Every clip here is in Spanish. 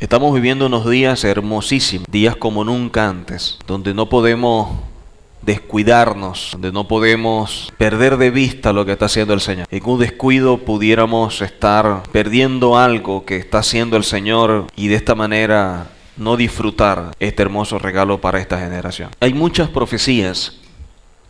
Estamos viviendo unos días hermosísimos, días como nunca antes, donde no podemos descuidarnos, donde no podemos perder de vista lo que está haciendo el Señor. En un descuido pudiéramos estar perdiendo algo que está haciendo el Señor y de esta manera no disfrutar este hermoso regalo para esta generación. Hay muchas profecías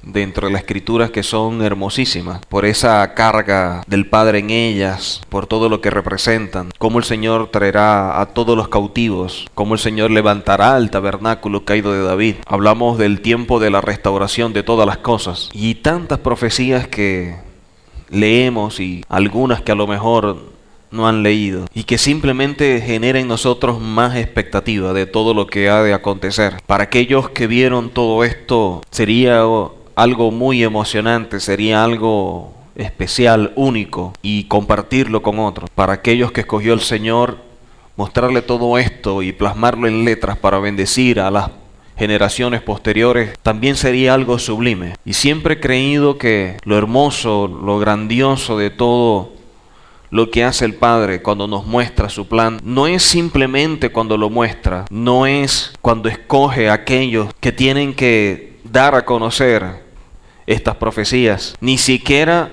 dentro de las Escrituras que son hermosísimas, por esa carga del Padre en ellas, por todo lo que representan, cómo el Señor traerá a todos los cautivos, cómo el Señor levantará el tabernáculo caído de David. Hablamos del tiempo de la restauración de todas las cosas, y tantas profecías que leemos y algunas que a lo mejor no han leído, y que simplemente genera en nosotros más expectativa de todo lo que ha de acontecer. Para aquellos que vieron todo esto, sería algo muy emocionante, sería algo especial, único, y compartirlo con otros. Para aquellos que escogió el Señor, mostrarle todo esto y plasmarlo en letras para bendecir a las generaciones posteriores, también sería algo sublime. Y siempre he creído que lo hermoso, lo grandioso de todo lo que hace el Padre cuando nos muestra su plan, no es simplemente cuando lo muestra, no es cuando escoge a aquellos que tienen que dar a conocer estas profecías, ni siquiera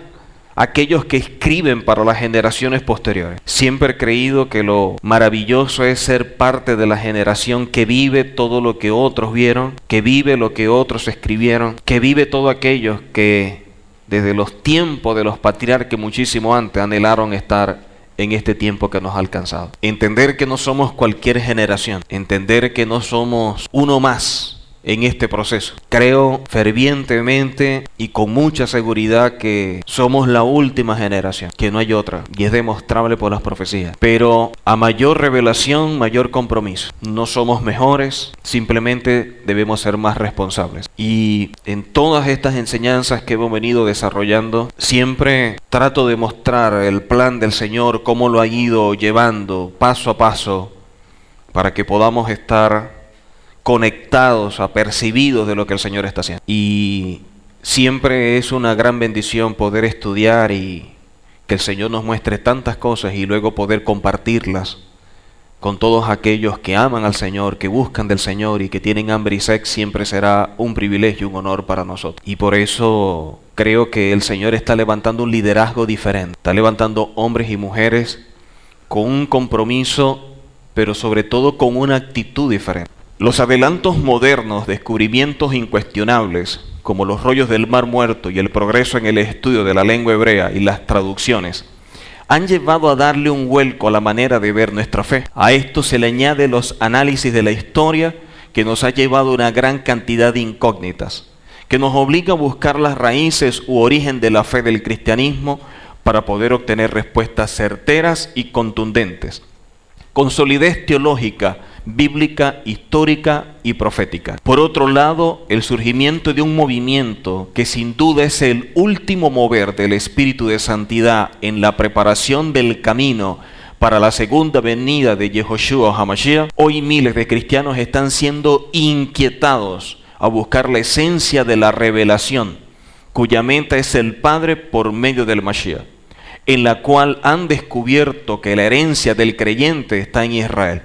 aquellos que escriben para las generaciones posteriores. Siempre he creído que lo maravilloso es ser parte de la generación que vive todo lo que otros vieron, que vive lo que otros escribieron, que vive todo aquellos que desde los tiempos de los patriarcas muchísimo antes anhelaron estar en este tiempo que nos ha alcanzado. Entender que no somos cualquier generación, entender que no somos uno más en este proceso. Creo fervientemente y con mucha seguridad que somos la última generación, que no hay otra, y es demostrable por las profecías. Pero a mayor revelación, mayor compromiso. No somos mejores, simplemente debemos ser más responsables. Y en todas estas enseñanzas que hemos venido desarrollando, siempre trato de mostrar el plan del Señor, cómo lo ha ido llevando paso a paso, para que podamos estar conectados, apercibidos de lo que el Señor está haciendo. Y siempre es una gran bendición poder estudiar y que el Señor nos muestre tantas cosas y luego poder compartirlas con todos aquellos que aman al Señor, que buscan del Señor y que tienen hambre y sed. Siempre será un privilegio, un honor para nosotros. Y por eso creo que el Señor está levantando un liderazgo diferente. Está levantando hombres y mujeres con un compromiso, pero sobre todo con una actitud diferente. Los adelantos modernos, descubrimientos incuestionables, como los rollos del Mar Muerto y el progreso en el estudio de la lengua hebrea y las traducciones, han llevado a darle un vuelco a la manera de ver nuestra fe. A esto se le añade los análisis de la historia, que nos ha llevado una gran cantidad de incógnitas, que nos obliga a buscar las raíces u origen de la fe del cristianismo para poder obtener respuestas certeras y contundentes, con solidez teológica, bíblica, histórica y profética. Por otro lado, el surgimiento de un movimiento que sin duda es el último mover del Espíritu de Santidad en la preparación del camino para la segunda venida de Yehoshua HaMashiach. Hoy miles de cristianos están siendo inquietados a buscar la esencia de la revelación, cuya meta es el Padre por medio del Mashiach, en la cual han descubierto que la herencia del creyente está en Israel,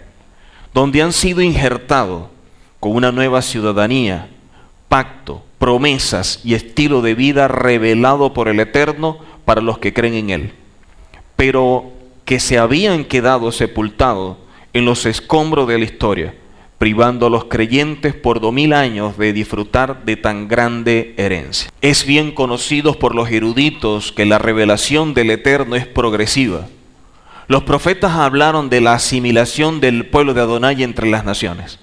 donde han sido injertados con una nueva ciudadanía, pacto, promesas y estilo de vida revelado por el Eterno para los que creen en Él, pero que se habían quedado sepultados en los escombros de la historia, privando a los creyentes por 2000 años de disfrutar de tan grande herencia. Es bien conocido por los eruditos que la revelación del Eterno es progresiva. Los profetas hablaron de la asimilación del pueblo de Adonai entre las naciones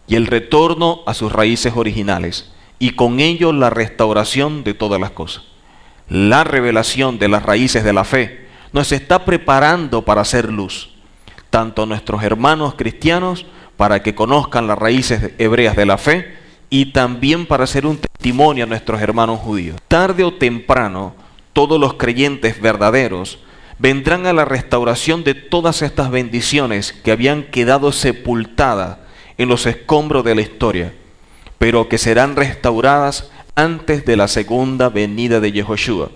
y el retorno a sus raíces originales, y con ello la restauración de todas las cosas. La revelación de las raíces de la fe nos está preparando para hacer luz, tanto a nuestros hermanos cristianos para que conozcan las raíces hebreas de la fe, y también para hacer un testimonio a nuestros hermanos judíos. Tarde o temprano, todos los creyentes verdaderos vendrán a la restauración de todas estas bendiciones que habían quedado sepultadas en los escombros de la historia, pero que serán restauradas antes de la segunda venida de Yehoshua,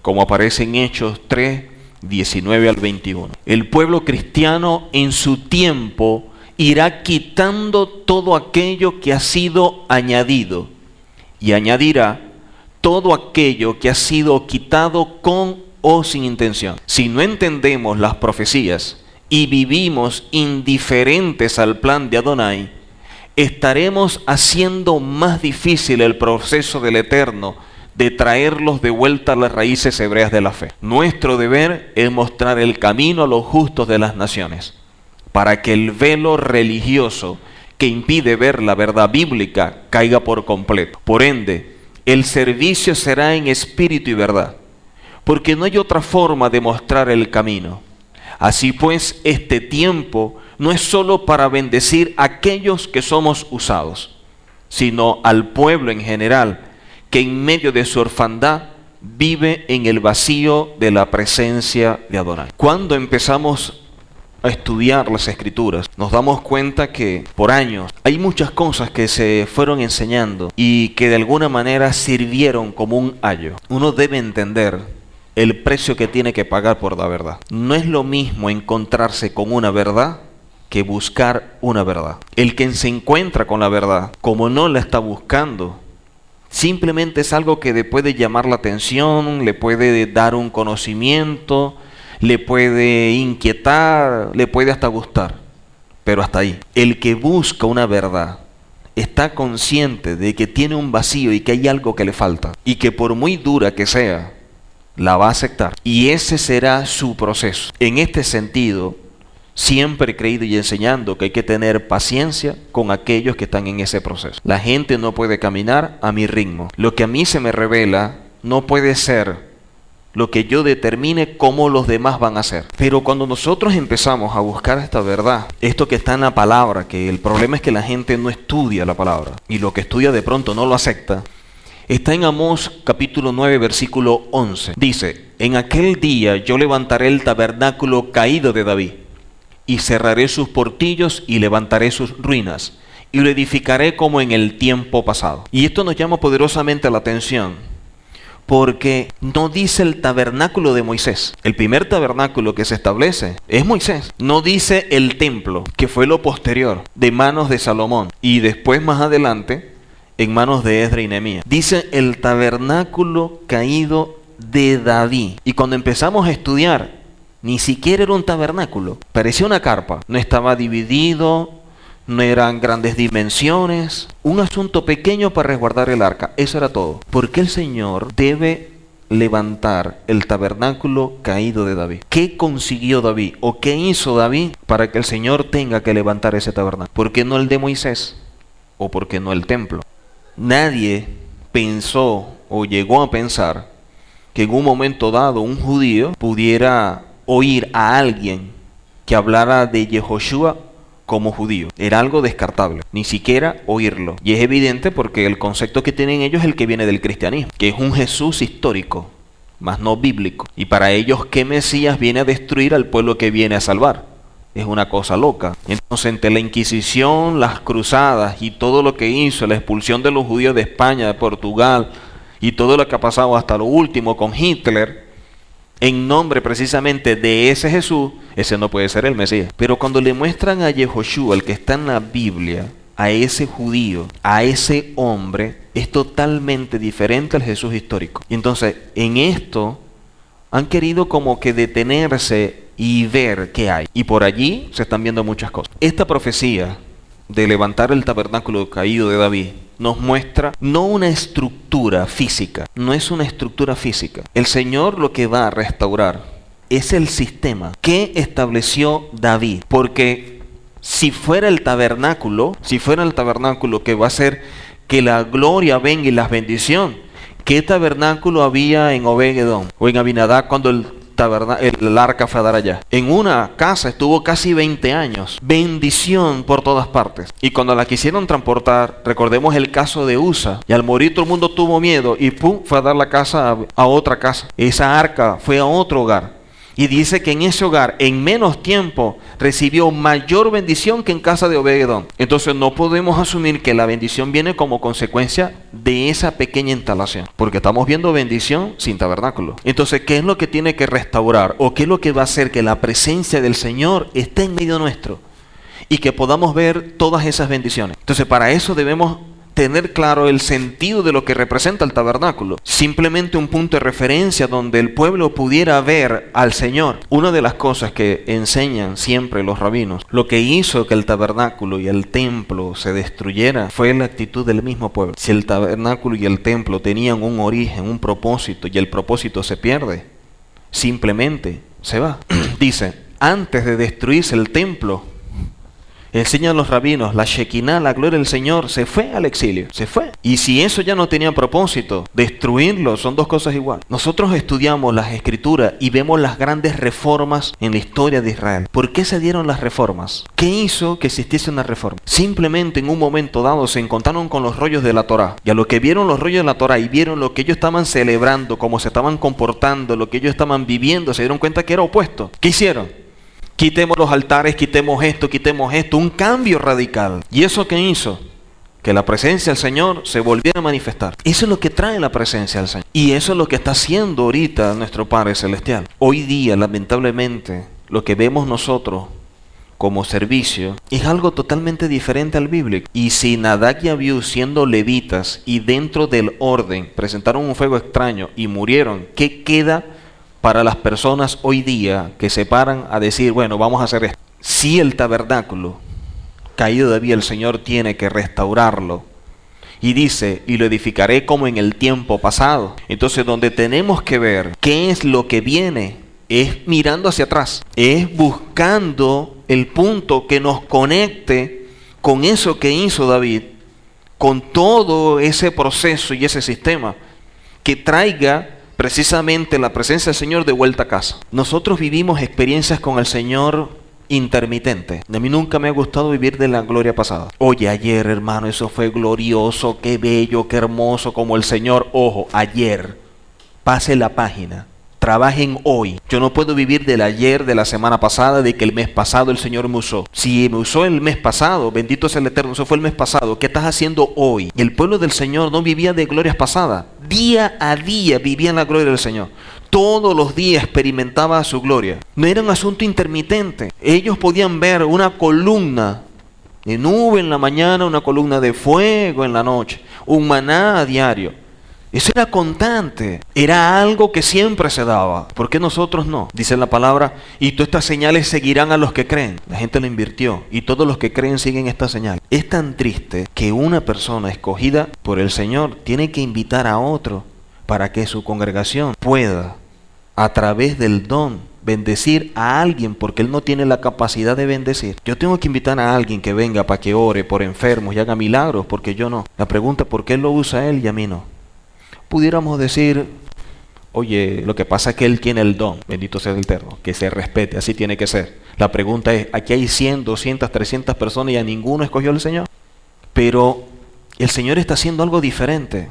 como aparece en Hechos 3, 19 al 21. El pueblo cristiano en su tiempo irá quitando todo aquello que ha sido añadido y añadirá todo aquello que ha sido quitado con o sin intención. Si no entendemos las profecías y vivimos indiferentes al plan de Adonai, estaremos haciendo más difícil el proceso del Eterno de traerlos de vuelta a las raíces hebreas de la fe. Nuestro deber es mostrar el camino a los justos de las naciones, para que el velo religioso que impide ver la verdad bíblica caiga por completo. Por ende, el servicio será en espíritu y verdad, porque no hay otra forma de mostrar el camino. Así pues, este tiempo no es solo para bendecir a aquellos que somos usados, sino al pueblo en general, que en medio de su orfandad vive en el vacío de la presencia de Adonai. Cuando empezamos a estudiar las Escrituras, nos damos cuenta que por años hay muchas cosas que se fueron enseñando y que de alguna manera sirvieron como un ayo. Uno debe entender el precio que tiene que pagar por la verdad. No es lo mismo encontrarse con una verdad que buscar una verdad. El que se encuentra con la verdad, como no la está buscando, simplemente es algo que le puede llamar la atención, le puede dar un conocimiento, le puede inquietar, le puede hasta gustar, pero hasta ahí. El que busca una verdad está consciente de que tiene un vacío y que hay algo que le falta, y que por muy dura que sea, la va a aceptar. Y ese será su proceso. En este sentido, siempre he creído y enseñando que hay que tener paciencia con aquellos que están en ese proceso. La gente no puede caminar a mi ritmo. Lo que a mí se me revela no puede ser lo que yo determine cómo los demás van a hacer. Pero cuando nosotros empezamos a buscar esta verdad, esto que está en la palabra, que el problema es que la gente no estudia la palabra, y lo que estudia de pronto no lo acepta, está en Amós capítulo 9 versículo 11. Dice: en aquel día yo levantaré el tabernáculo caído de David, y cerraré sus portillos y levantaré sus ruinas, y lo edificaré como en el tiempo pasado. Y esto nos llama poderosamente la atención, porque no dice el tabernáculo de Moisés. El primer tabernáculo que se establece es Moisés. No dice el templo, que fue lo posterior, de manos de Salomón, y después más adelante, en manos de Esdras y Nehemías. Dice el tabernáculo caído de David. Y cuando empezamos a estudiar, ni siquiera era un tabernáculo, parecía una carpa. No estaba dividido, no eran grandes dimensiones, un asunto pequeño para resguardar el arca. Eso era todo. ¿Por qué el Señor debe levantar el tabernáculo caído de David? ¿Qué consiguió David o qué hizo David para que el Señor tenga que levantar ese tabernáculo? ¿Por qué no el de Moisés? ¿O por qué no el templo? Nadie pensó o llegó a pensar que en un momento dado un judío pudiera oír a alguien que hablara de Yehoshua como judío. Era algo descartable, ni siquiera oírlo. Y es evidente porque el concepto que tienen ellos es el que viene del cristianismo, que es un Jesús histórico, mas no bíblico. Y para ellos, ¿qué Mesías viene a destruir al pueblo que viene a salvar? Es una cosa loca. Entonces, entre la Inquisición, las cruzadas y todo lo que hizo, la expulsión de los judíos de España, de Portugal, y todo lo que ha pasado hasta lo último con Hitler, en nombre precisamente de ese Jesús, ese no puede ser el Mesías. Pero cuando le muestran a Yehoshua, el que está en la Biblia, a ese judío, a ese hombre, es totalmente diferente al Jesús histórico. Y entonces, en esto, han querido como que detenerse y ver qué hay. Y por allí se están viendo muchas cosas. Esta profecía de levantar el tabernáculo caído de David nos muestra no una estructura física, no es una estructura física. El Señor lo que va a restaurar es el sistema que estableció David, porque si fuera el tabernáculo que va a hacer que la gloria venga y las bendiciones, ¿qué tabernáculo había en Obed-edom o en Abinadab cuando el arca fue a dar allá? En una casa estuvo casi 20 años. Bendición por todas partes. Y cuando la quisieron transportar, recordemos el caso de Usa. Y al morir todo el mundo tuvo miedo y ¡pum! Fue a dar la casa a otra casa. Esa arca fue a otro hogar. Y dice que en ese hogar, en menos tiempo, recibió mayor bendición que en casa de Obed-edom. Entonces no podemos asumir que la bendición viene como consecuencia de esa pequeña instalación, porque estamos viendo bendición sin tabernáculo. Entonces, ¿qué es lo que tiene que restaurar? ¿O qué es lo que va a hacer que la presencia del Señor esté en medio nuestro? y que podamos ver todas esas bendiciones. Entonces, para eso debemos tener claro el sentido de lo que representa el tabernáculo. Simplemente un punto de referencia donde el pueblo pudiera ver al Señor. Una de las cosas que enseñan siempre los rabinos, lo que hizo que el tabernáculo y el templo se destruyera fue la actitud del mismo pueblo. Si el tabernáculo y el templo tenían un origen, un propósito, y el propósito se pierde, simplemente se va. Dice, antes de destruirse el templo, enseñan los rabinos, la Shekinah, la gloria del Señor, se fue al exilio, se fue. Y si eso ya no tenía propósito, destruirlo, son dos cosas igual. Nosotros estudiamos las Escrituras y vemos las grandes reformas en la historia de Israel. ¿Por qué se dieron las reformas? ¿Qué hizo que existiese una reforma? Simplemente en un momento dado se encontraron con los rollos de la Torá. Y a lo que vieron los rollos de la Torá y vieron lo que ellos estaban celebrando, cómo se estaban comportando, lo que ellos estaban viviendo, se dieron cuenta que era opuesto. ¿Qué hicieron? Quitemos los altares, quitemos esto, un cambio radical. ¿Y eso qué hizo? Que la presencia del Señor se volviera a manifestar. Eso es lo que trae la presencia del Señor. Y eso es lo que está haciendo ahorita nuestro Padre Celestial. Hoy día, lamentablemente, lo que vemos nosotros como servicio es algo totalmente diferente al bíblico. Y si Nadab y Abiú, siendo levitas y dentro del orden, presentaron un fuego extraño y murieron, ¿qué queda para las personas hoy día que se paran a decir, bueno, vamos a hacer esto? Si el tabernáculo caído de día, el Señor tiene que restaurarlo. Y dice, y lo edificaré como en el tiempo pasado. Entonces, donde tenemos que ver qué es lo que viene, es mirando hacia atrás. Es buscando el punto que nos conecte con eso que hizo David, con todo ese proceso y ese sistema, que traiga precisamente la presencia del Señor de vuelta a casa. Nosotros vivimos experiencias con el Señor intermitente. A mí nunca me ha gustado vivir de la gloria pasada. Oye, ayer, hermano, eso fue glorioso, qué bello, qué hermoso, como el Señor. Ojo, ayer. Pase la página. Trabajen hoy. Yo no puedo vivir del ayer, de la semana pasada, de que el mes pasado el Señor me usó. Si me usó el mes pasado, bendito sea el Eterno, eso fue el mes pasado. ¿Qué estás haciendo hoy? Y el pueblo del Señor no vivía de glorias pasadas. Día a día vivía en la gloria del Señor. Todos los días experimentaba su gloria. No era un asunto intermitente. Ellos podían ver una columna de nube en la mañana, una columna de fuego en la noche, un maná a diario. Eso era constante, era algo que siempre se daba. ¿Por qué nosotros no? Dice la palabra, y todas estas señales seguirán a los que creen. La gente lo invirtió y todos los que creen siguen esta señal. Es tan triste que una persona escogida por el Señor tiene que invitar a otro para que su congregación pueda, a través del don, bendecir a alguien, porque él no tiene la capacidad de bendecir. Yo tengo que invitar a alguien que venga para que ore por enfermos y haga milagros, porque yo no. La pregunta es, ¿por qué él lo usa él y a mí no? Pudiéramos decir, oye, lo que pasa es que él tiene el don, bendito sea el Eterno, que se respete, así tiene que ser. La pregunta es, aquí hay 100, 200, 300 personas y a ninguno escogió el Señor. Pero el Señor está haciendo algo diferente.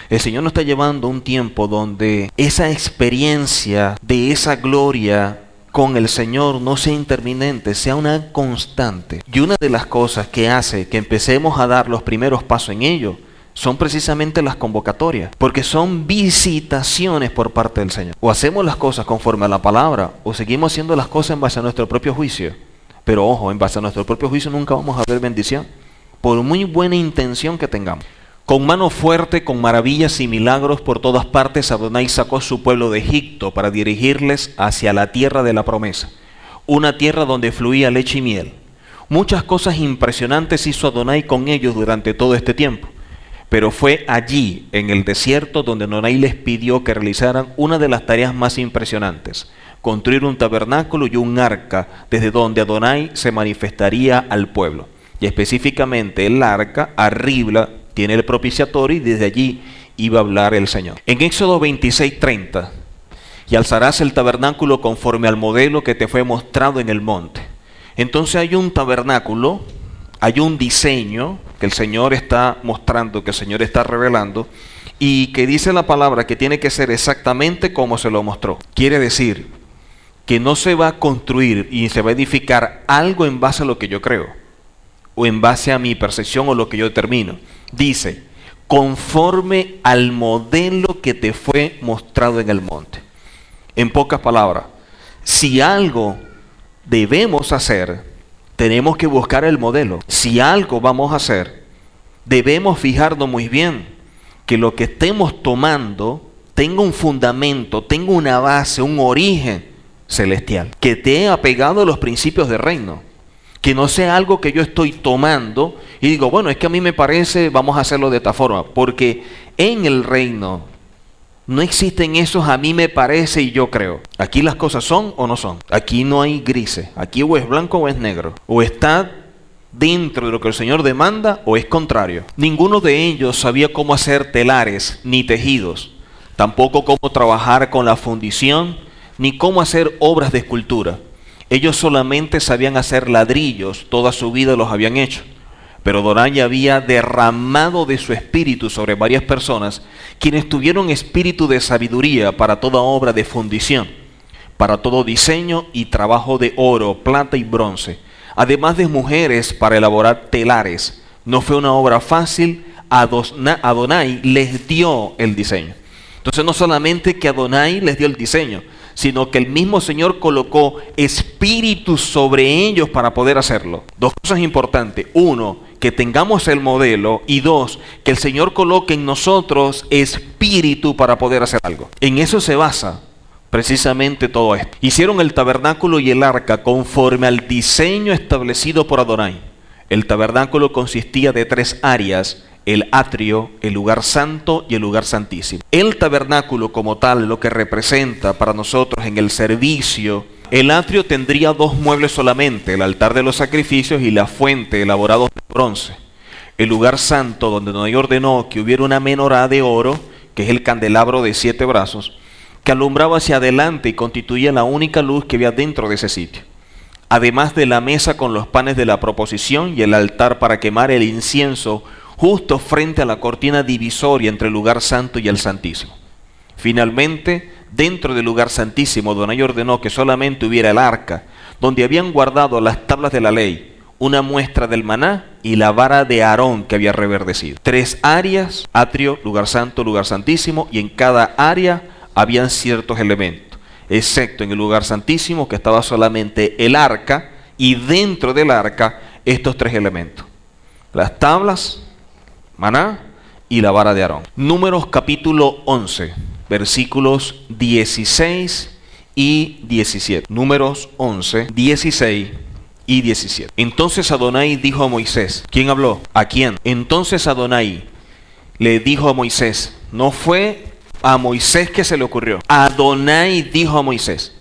El Señor nos está llevando un tiempo donde esa experiencia de esa gloria con el Señor no sea interminente, sea una constante. Y una de las cosas que hace que empecemos a dar los primeros pasos en ello son precisamente las convocatorias, porque son visitaciones por parte del Señor. O hacemos las cosas conforme a la palabra, o seguimos haciendo las cosas en base a nuestro propio juicio. Pero ojo, en base a nuestro propio juicio nunca vamos a ver bendición, por muy buena intención que tengamos. Con mano fuerte, con maravillas y milagros por todas partes, Adonai sacó a su pueblo de Egipto para dirigirles hacia la tierra de la promesa, una tierra donde fluía leche y miel. Muchas cosas impresionantes hizo Adonai con ellos durante todo este tiempo. Pero fue allí, en el desierto, donde Adonai les pidió que realizaran una de las tareas más impresionantes: construir un tabernáculo y un arca, desde donde Adonai se manifestaría al pueblo. Y específicamente el arca, arriba, tiene el propiciatorio y desde allí iba a hablar el Señor. En Éxodo 26:30, y alzarás el tabernáculo conforme al modelo que te fue mostrado en el monte. Entonces hay un tabernáculo, hay un diseño que el Señor está mostrando, que el Señor está revelando, y que dice la palabra que tiene que ser exactamente como se lo mostró. Quiere decir que no se va a construir y se va a edificar algo en base a lo que yo creo, o en base a mi percepción o lo que yo determino. Dice, conforme al modelo que te fue mostrado en el monte. En pocas palabras, si algo debemos hacer, tenemos que buscar el modelo. Si algo vamos a hacer, debemos fijarnos muy bien que lo que estemos tomando tenga un fundamento, tenga una base, un origen celestial, que esté apegado a los principios del reino, que no sea algo que yo estoy tomando y digo, bueno, es que a mí me parece, vamos a hacerlo de esta forma, porque en el reino no existen esos a mí me parece y yo creo. Aquí las cosas son o no son. Aquí no hay grises. Aquí o es blanco o es negro. O está dentro de lo que el Señor demanda o es contrario. Ninguno de ellos sabía cómo hacer telares ni tejidos. Tampoco cómo trabajar con la fundición ni cómo hacer obras de escultura. Ellos solamente sabían hacer ladrillos. Toda su vida los habían hecho. Pero Adonai había derramado de su espíritu sobre varias personas, quienes tuvieron espíritu de sabiduría para toda obra de fundición, para todo diseño y trabajo de oro, plata y bronce, además de mujeres para elaborar telares. No fue una obra fácil, Adonai les dio el diseño. Entonces no solamente que Adonai les dio el diseño, sino que el mismo Señor colocó espíritu sobre ellos para poder hacerlo. Dos cosas importantes. Uno, que tengamos el modelo. Y dos, que el Señor coloque en nosotros espíritu para poder hacer algo. En eso se basa precisamente todo esto. Hicieron el tabernáculo y el arca conforme al diseño establecido por Adonai. El tabernáculo consistía de 3 áreas: el atrio, el lugar santo y el lugar santísimo. El tabernáculo como tal, lo que representa para nosotros en el servicio, el atrio tendría 2 muebles solamente: el altar de los sacrificios y la fuente elaborados de bronce. El lugar santo, donde Adonai ordenó que hubiera una menorá de oro, que es el candelabro de 7 brazos, que alumbraba hacia adelante y constituía la única luz que había dentro de ese sitio. Además de la mesa con los panes de la proposición y el altar para quemar el incienso, justo frente a la cortina divisoria entre el lugar santo y el santísimo. Finalmente, dentro del lugar santísimo, Adonai ordenó que solamente hubiera el arca, donde habían guardado las tablas de la ley, una muestra del maná y la vara de Aarón que había reverdecido. 3 áreas: atrio, lugar santo, lugar santísimo, y en cada área habían ciertos elementos, excepto en el lugar santísimo, que estaba solamente el arca, y dentro del arca estos 3 elementos: las tablas, maná y la vara de Aarón. Números capítulo 11, versículos 16 y 17. Números 11, 16 y 17. Entonces Adonai dijo a Moisés. ¿Quién habló? ¿A quién? Entonces Adonai le dijo a Moisés. No fue a Moisés que se le ocurrió. Adonai dijo a Moisés: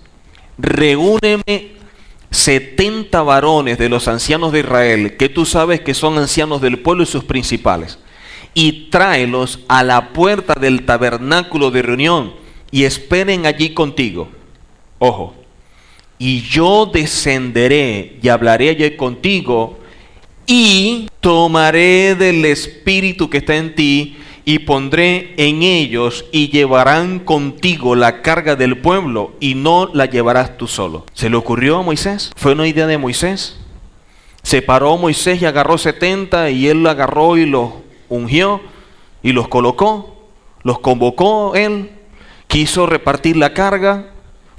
reúneme 70 varones de los ancianos de Israel, que tú sabes que son ancianos del pueblo y sus principales, y tráelos a la puerta del tabernáculo de reunión y esperen allí contigo. Ojo. Y yo descenderé y hablaré allí contigo y tomaré del espíritu que está en ti y pondré en ellos y llevarán contigo la carga del pueblo y no la llevarás tú solo. ¿Se le ocurrió a Moisés? ¿Fue una idea de Moisés? Se paró Moisés y agarró 70 y él agarró y los ungió y los colocó, los convocó él, quiso repartir la carga.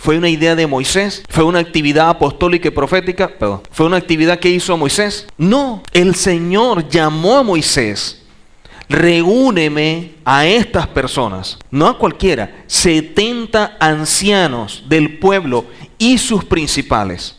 ¿Fue una idea de Moisés? ¿Fue una actividad apostólica y profética? Perdón. ¿Fue una actividad que hizo Moisés? No, el Señor llamó a Moisés: reúneme a estas personas, no a cualquiera, 70 ancianos del pueblo y sus principales.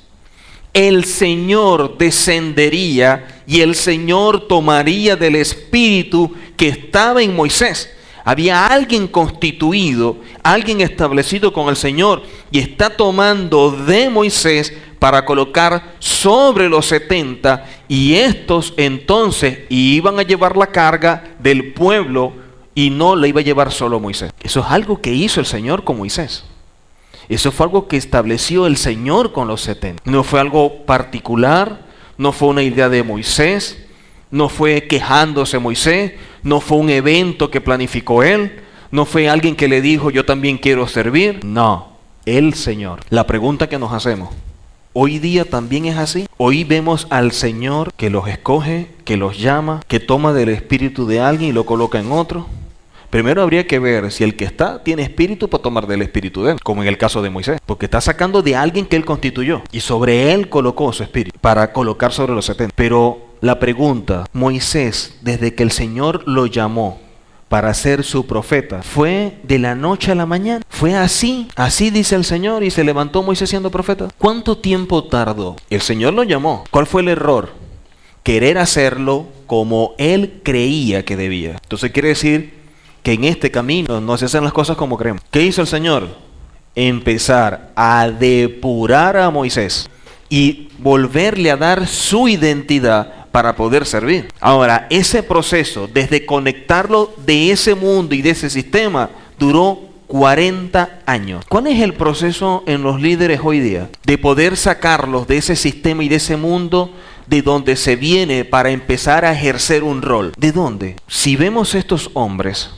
El Señor descendería y el Señor tomaría del espíritu que estaba en Moisés. Había alguien constituido, alguien establecido con el Señor, y está tomando de Moisés para colocar sobre los 70, y estos entonces iban a llevar la carga del pueblo y no la iba a llevar solo Moisés. Eso es algo que hizo el Señor con Moisés. Eso fue algo que estableció el Señor con los 70. No fue algo particular, no fue una idea de Moisés, no fue quejándose Moisés, no fue un evento que planificó él, no fue alguien que le dijo yo también quiero servir. No, el Señor. La pregunta que nos hacemos, ¿hoy día también es así? Hoy vemos al Señor que los escoge, que los llama, que toma del espíritu de alguien y lo coloca en otro. Primero habría que ver si el que está tiene espíritu para tomar del espíritu de él, como en el caso de Moisés, porque está sacando de alguien que él constituyó y sobre él colocó su espíritu para colocar sobre los 70. Pero la pregunta, Moisés, desde que el Señor lo llamó para ser su profeta, ¿fue de la noche a la mañana? ¿Fue así? Así dice el Señor y se levantó Moisés siendo profeta. ¿Cuánto tiempo tardó? El Señor lo llamó. ¿Cuál fue el error? Querer hacerlo como él creía que debía. Entonces quiere decir que en este camino no se hacen las cosas como creemos. ¿Qué hizo el Señor? Empezar a depurar a Moisés y volverle a dar su identidad para poder servir. Ahora, ese proceso, desde conectarlo de ese mundo y de ese sistema, duró 40 años. ¿Cuál es el proceso en los líderes hoy día? De poder sacarlos de ese sistema y de ese mundo de donde se viene para empezar a ejercer un rol. ¿De dónde? Si vemos estos hombres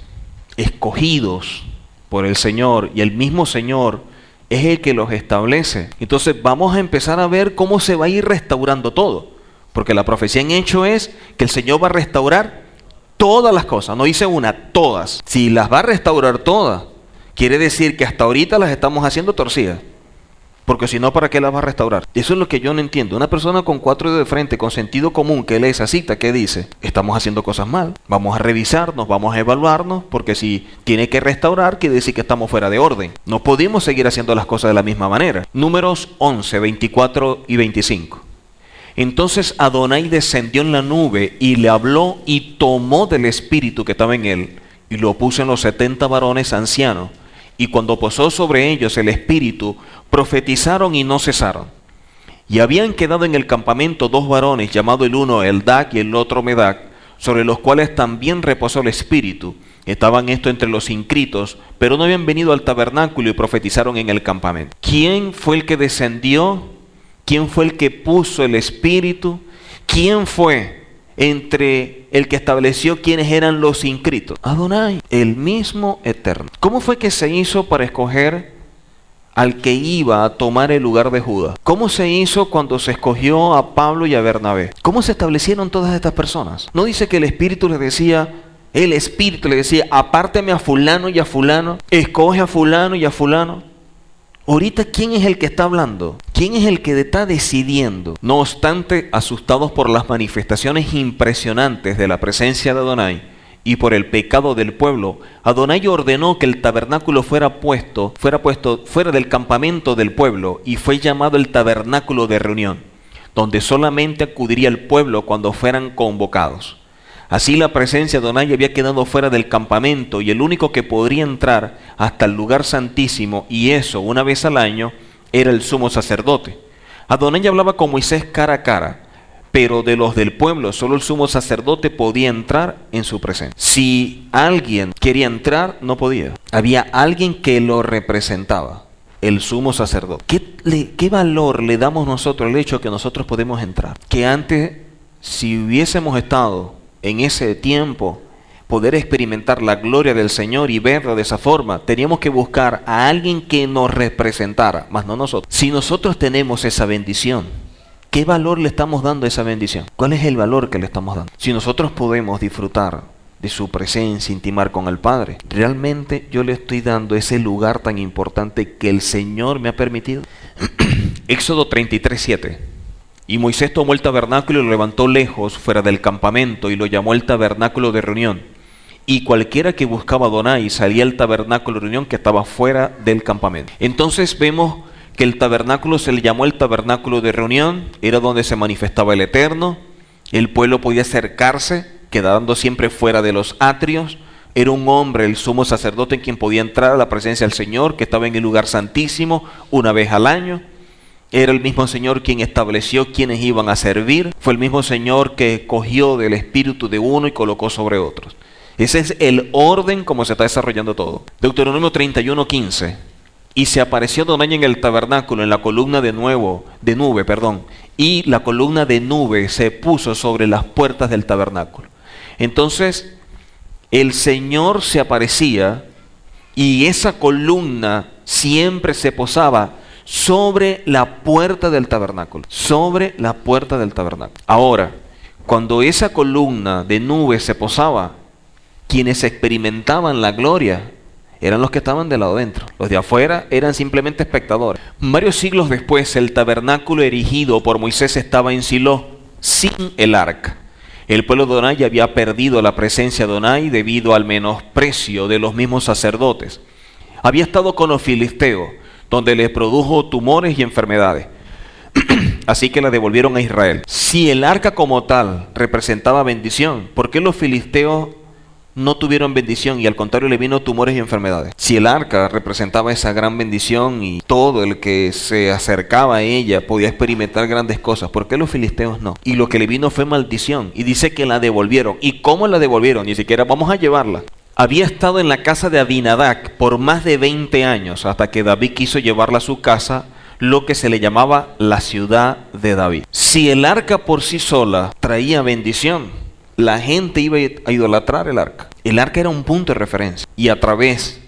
escogidos por el Señor y el mismo Señor es el que los establece, entonces vamos a empezar a ver cómo se va a ir restaurando todo. Porque la profecía en hecho es que el Señor va a restaurar todas las cosas. No dice una, todas. Si las va a restaurar todas, quiere decir que hasta ahorita las estamos haciendo torcidas. Porque si no, ¿para qué las va a restaurar? Eso es lo que yo no entiendo. Una persona con 4 dedos de frente, con sentido común, que lee esa cita, ¿qué dice? Estamos haciendo cosas mal. Vamos a revisarnos, vamos a evaluarnos, porque si tiene que restaurar, quiere decir que estamos fuera de orden. No podemos seguir haciendo las cosas de la misma manera. Números 11, 24 y 25. Entonces Adonai descendió en la nube y le habló y tomó del espíritu que estaba en él y lo puso en los 70 varones ancianos. Y cuando posó sobre ellos el espíritu, profetizaron y no cesaron. Y habían quedado en el campamento 2 varones, llamado el uno Eldac y el otro Medac, sobre los cuales también reposó el espíritu. Estaban estos entre los inscritos, pero no habían venido al tabernáculo y profetizaron en el campamento. ¿Quién fue el que descendió? ¿Quién fue el que puso el espíritu? ¿Quién fue entre el que estableció quiénes eran los inscritos? Adonai, el mismo Eterno. ¿Cómo fue que se hizo para escoger al que iba a tomar el lugar de Judas? ¿Cómo se hizo cuando se escogió a Pablo y a Bernabé? ¿Cómo se establecieron todas estas personas? No dice que el Espíritu les decía, apárteme a fulano y a fulano, escoge a fulano y a fulano. Ahorita, ¿quién es el que está hablando? ¿Quién es el que está decidiendo? No obstante, asustados por las manifestaciones impresionantes de la presencia de Adonai y por el pecado del pueblo, Adonai ordenó que el tabernáculo fuera puesto fuera del campamento del pueblo y fue llamado el tabernáculo de reunión, donde solamente acudiría el pueblo cuando fueran convocados. Así la presencia de Adonai había quedado fuera del campamento y el único que podría entrar hasta el lugar santísimo, y eso una vez al año, era el sumo sacerdote. Adonai hablaba con Moisés cara a cara, pero de los del pueblo solo el sumo sacerdote podía entrar en su presencia. Si alguien quería entrar, no podía. Había alguien que lo representaba, el sumo sacerdote. ¿Qué valor le damos nosotros al hecho de que nosotros podemos entrar? Que antes, si hubiésemos estado en ese tiempo, poder experimentar la gloria del Señor y verlo de esa forma, teníamos que buscar a alguien que nos representara, más no nosotros. Si nosotros tenemos esa bendición, ¿qué valor le estamos dando a esa bendición? ¿Cuál es el valor que le estamos dando? Si nosotros podemos disfrutar de su presencia, intimar con el Padre, ¿realmente yo le estoy dando ese lugar tan importante que el Señor me ha permitido? Éxodo 33:7. Y Moisés tomó el tabernáculo y lo levantó lejos, fuera del campamento, y lo llamó el tabernáculo de reunión. Y cualquiera que buscaba a Adonai salía al tabernáculo de reunión que estaba fuera del campamento. Entonces vemos que el tabernáculo se le llamó el tabernáculo de reunión, era donde se manifestaba el Eterno, el pueblo podía acercarse, quedando siempre fuera de los atrios. Era un hombre, el sumo sacerdote, en quien podía entrar a la presencia del Señor, que estaba en el lugar santísimo una vez al año. Era el mismo Señor quien estableció quienes iban a servir. Fue el mismo Señor que cogió del espíritu de uno y colocó sobre otros. Ese es el orden como se está desarrollando todo. Deuteronomio 31:15. Y se apareció Adonai en el tabernáculo, en la columna de nube, y la columna de nube se puso sobre las puertas del tabernáculo. Entonces, el Señor se aparecía y esa columna siempre se posaba sobre la puerta del tabernáculo, sobre la puerta del tabernáculo. Ahora, cuando esa columna de nube se posaba, Quienes experimentaban la gloria eran los que estaban del lado dentro. Los de afuera eran simplemente espectadores. Varios siglos después, el tabernáculo erigido por Moisés estaba en Silo, sin el arca. El pueblo de Adonai había perdido la presencia de Adonai debido al menosprecio de los mismos sacerdotes. Había estado con los filisteos, donde les produjo tumores y enfermedades. Así que la devolvieron a Israel. Si el arca como tal representaba bendición, ¿por qué los filisteos no tuvieron bendición y al contrario le vino tumores y enfermedades? Si el arca representaba esa gran bendición y todo el que se acercaba a ella podía experimentar grandes cosas, ¿por qué los filisteos no? Y lo que le vino fue maldición, y dice que la devolvieron. ¿Y cómo la devolvieron? Ni siquiera vamos a llevarla. Había estado en la casa de Abinadab por más de 20 años hasta que David quiso llevarla a su casa, lo que se le llamaba la ciudad de David. Si el arca por sí sola traía bendición, la gente iba a idolatrar el arca. El arca era un punto de referencia, y a través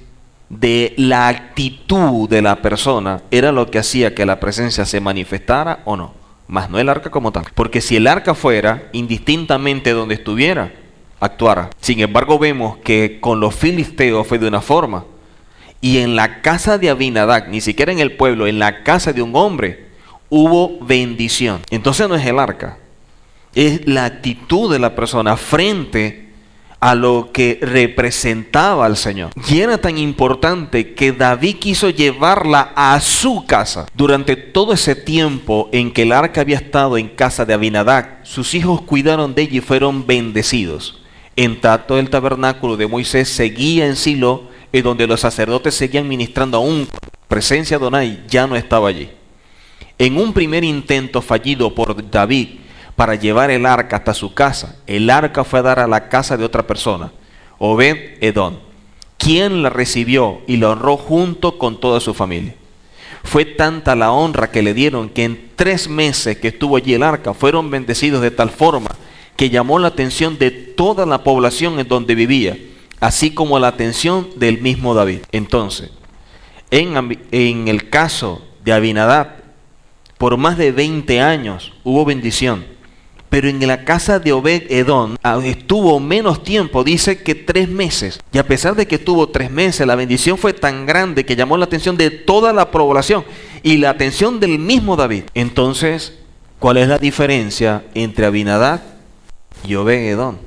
de la actitud de la persona era lo que hacía que la presencia se manifestara o no, más no el arca como tal. Porque si el arca fuera, indistintamente donde estuviera, actuara. Sin embargo, vemos que con los filisteos fue de una forma, y en la casa de Abinadab, ni siquiera en el pueblo, en la casa de un hombre, hubo bendición. Entonces no es el arca, es la actitud de la persona frente a lo que representaba al Señor. Y era tan importante que David quiso llevarla a su casa. Durante todo ese tiempo en que el arca había estado en casa de Abinadab, sus hijos cuidaron de ella y fueron bendecidos. En tanto, el tabernáculo de Moisés seguía en Silo, en donde los sacerdotes seguían ministrando aún. Presencia de Adonai ya no estaba allí. En un primer intento fallido por David para llevar el arca hasta su casa, el arca fue a dar a la casa de otra persona, Obed-Edom, quien la recibió y la honró junto con toda su familia. Fue tanta la honra que le dieron que en 3 meses que estuvo allí el arca fueron bendecidos de tal forma que llamó la atención de toda la población en donde vivía, así como la atención del mismo David. Entonces, en el caso de Abinadab, por más de 20 años hubo bendición. Pero en la casa de Obed-Edom estuvo menos tiempo, dice que 3 meses. Y a pesar de que estuvo 3 meses, la bendición fue tan grande que llamó la atención de toda la población y la atención del mismo David. Entonces, ¿cuál es la diferencia entre Abinadab y Obed-Edom?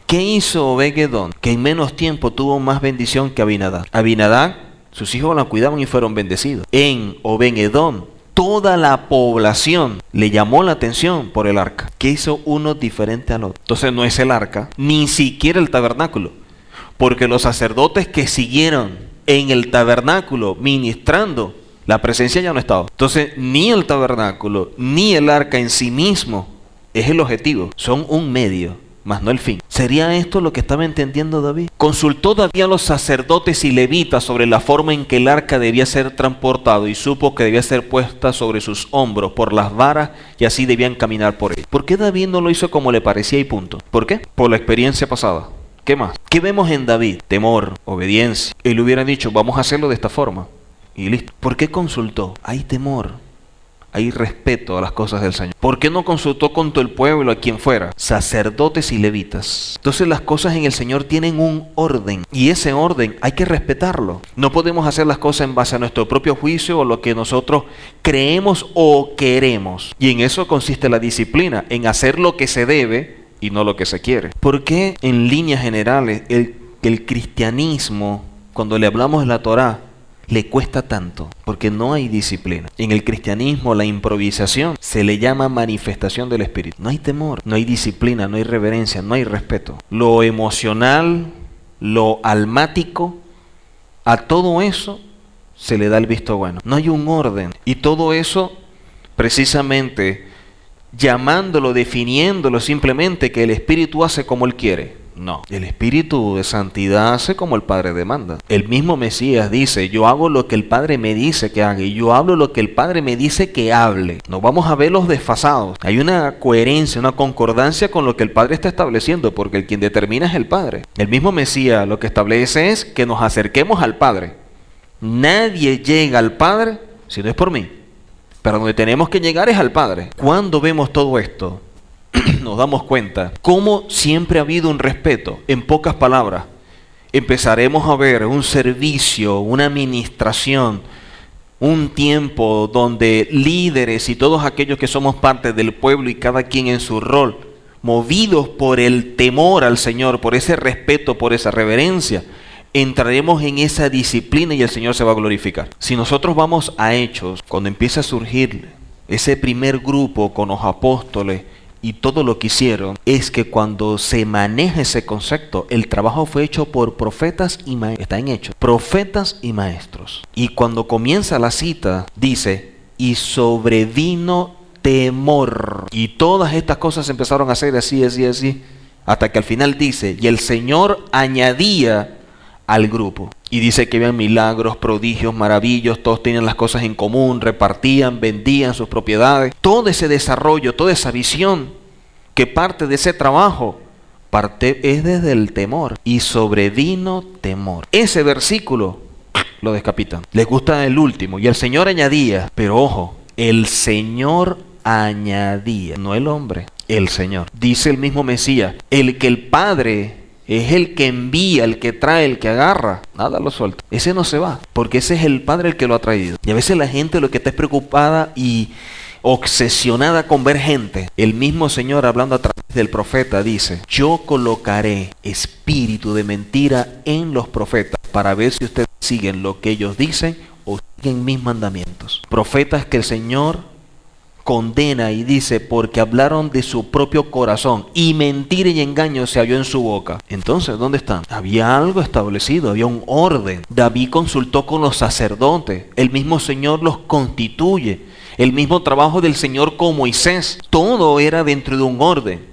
¿Qué hizo Obed-Edom que en menos tiempo tuvo más bendición que Abinadab? Abinadab, sus hijos la cuidaban y fueron bendecidos. En Obed-Edom, toda la población le llamó la atención por el arca. ¿Qué hizo uno diferente al otro? Entonces no es el arca, ni siquiera el tabernáculo. Porque los sacerdotes que siguieron en el tabernáculo ministrando, la presencia ya no estaba. Entonces ni el tabernáculo, ni el arca en sí mismo es el objetivo. Son un medio, mas no el fin. ¿Sería esto lo que estaba entendiendo David? Consultó David a los sacerdotes y levitas sobre la forma en que el arca debía ser transportado y supo que debía ser puesta sobre sus hombros por las varas y así debían caminar por él. ¿Por qué David no lo hizo como le parecía y punto? ¿Por qué? Por la experiencia pasada. ¿Qué más? ¿Qué vemos en David? Temor, obediencia. Él hubiera dicho, vamos a hacerlo de esta forma. Y listo. ¿Por qué consultó? Hay temor. Hay respeto a las cosas del Señor. ¿Por qué no consultó con todo el pueblo, a quien fuera? Sacerdotes y levitas. Entonces las cosas en el Señor tienen un orden. Y ese orden hay que respetarlo. No podemos hacer las cosas en base a nuestro propio juicio o lo que nosotros creemos o queremos. Y en eso consiste la disciplina, en hacer lo que se debe y no lo que se quiere. ¿Por qué en líneas generales el cristianismo, cuando le hablamos de la Torá, le cuesta tanto? Porque no hay disciplina. En el cristianismo la improvisación se le llama manifestación del Espíritu. No hay temor, no hay disciplina, no hay reverencia, no hay respeto. Lo emocional, lo almático, a todo eso se le da el visto bueno. No hay un orden. Y todo eso precisamente llamándolo, definiéndolo simplemente que el Espíritu hace como Él quiere. No, el Espíritu de Santidad hace como el Padre demanda. El mismo Mesías dice, yo hago lo que el Padre me dice que haga y yo hablo lo que el Padre me dice que hable. No vamos a ver los desfasados. Hay una coherencia, una concordancia con lo que el Padre está estableciendo, porque el quien determina es el Padre. El mismo Mesías lo que establece es que nos acerquemos al Padre. Nadie llega al Padre si no es por mí. Pero donde tenemos que llegar es al Padre. ¿Cuándo vemos todo esto? nos damos cuenta cómo siempre ha habido un respeto. En pocas palabras, empezaremos a ver un servicio, una administración, un tiempo donde líderes y todos aquellos que somos parte del pueblo y cada quien en su rol, movidos por el temor al Señor, por ese respeto, por esa reverencia, entraremos en esa disciplina y el Señor se va a glorificar. Si nosotros vamos a Hechos, cuando empieza a surgir ese primer grupo con los apóstoles y todo lo que hicieron, es que cuando se maneja ese concepto, el trabajo fue hecho por profetas y maestros. Está en Hechos, profetas y maestros. Y cuando comienza la cita, dice, y sobrevino temor. Y todas estas cosas empezaron a hacer así, hasta que al final dice, y el Señor añadía al grupo. Y dice que había milagros, prodigios, maravillas, todos tenían las cosas en común, repartían, vendían sus propiedades. Todo ese desarrollo, toda esa visión que parte de ese trabajo, es desde el temor. Y sobrevino temor. Ese versículo lo descapitan. Les gusta el último. Y el Señor añadía, pero ojo, el Señor añadía, no el hombre, el Señor. Dice el mismo Mesías, el que el Padre es el que envía, el que trae, el que agarra. Nada lo suelta. Ese no se va, porque ese es el Padre el que lo ha traído. Y a veces la gente lo que está es preocupada y obsesionada con ver gente. El mismo Señor, hablando a través del profeta, dice, yo colocaré espíritu de mentira en los profetas para ver si ustedes siguen lo que ellos dicen o siguen mis mandamientos. Profetas que el Señor condena y dice, porque hablaron de su propio corazón y mentira y engaño se halló en su boca. Entonces, ¿dónde están? Había algo establecido, había un orden. David consultó con los sacerdotes, el mismo Señor los constituye, el mismo trabajo del Señor con Moisés, todo era dentro de un orden.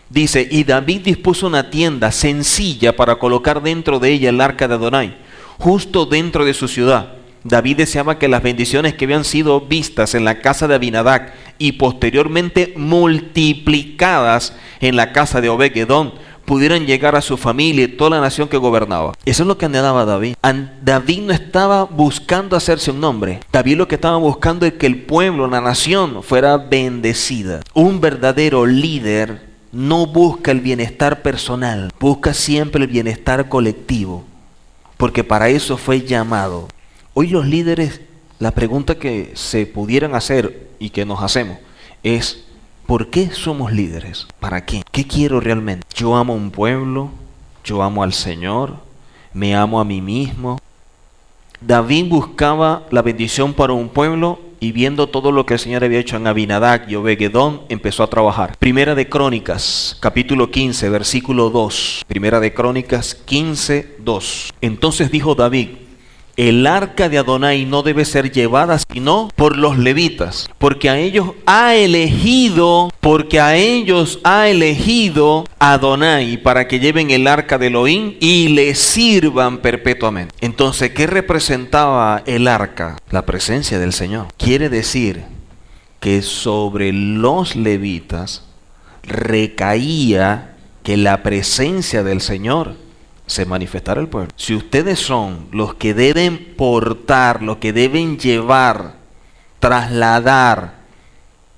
Dice, y David dispuso una tienda sencilla para colocar dentro de ella el arca de Adonai, justo dentro de su ciudad. David deseaba que las bendiciones que habían sido vistas en la casa de Abinadab y posteriormente multiplicadas en la casa de Obed-Edom pudieran llegar a su familia y toda la nación que gobernaba. Eso es lo que anhelaba David. David no estaba buscando hacerse un nombre. David lo que estaba buscando es que el pueblo, la nación, fuera bendecida. Un verdadero líder no busca el bienestar personal, busca siempre el bienestar colectivo, porque para eso fue llamado. Hoy los líderes, la pregunta que se pudieran hacer y que nos hacemos es, ¿por qué somos líderes? ¿Para qué? ¿Qué quiero realmente? Yo amo a un pueblo, yo amo al Señor, me amo a mí mismo. David buscaba la bendición para un pueblo y viendo todo lo que el Señor había hecho en Abinadab y Obed-Edom, empezó a trabajar. Primera de Crónicas, capítulo 15, versículo 2. Primera de Crónicas 15, 2. Entonces dijo David, el arca de Adonai no debe ser llevada sino por los levitas, porque a ellos ha elegido Adonai para que lleven el arca de Elohim y le sirvan perpetuamente. Entonces, ¿qué representaba el arca? La presencia del Señor. Quiere decir que sobre los levitas recaía que la presencia del Señor se manifestará el pueblo. Si ustedes son los que deben portar, los que deben llevar, trasladar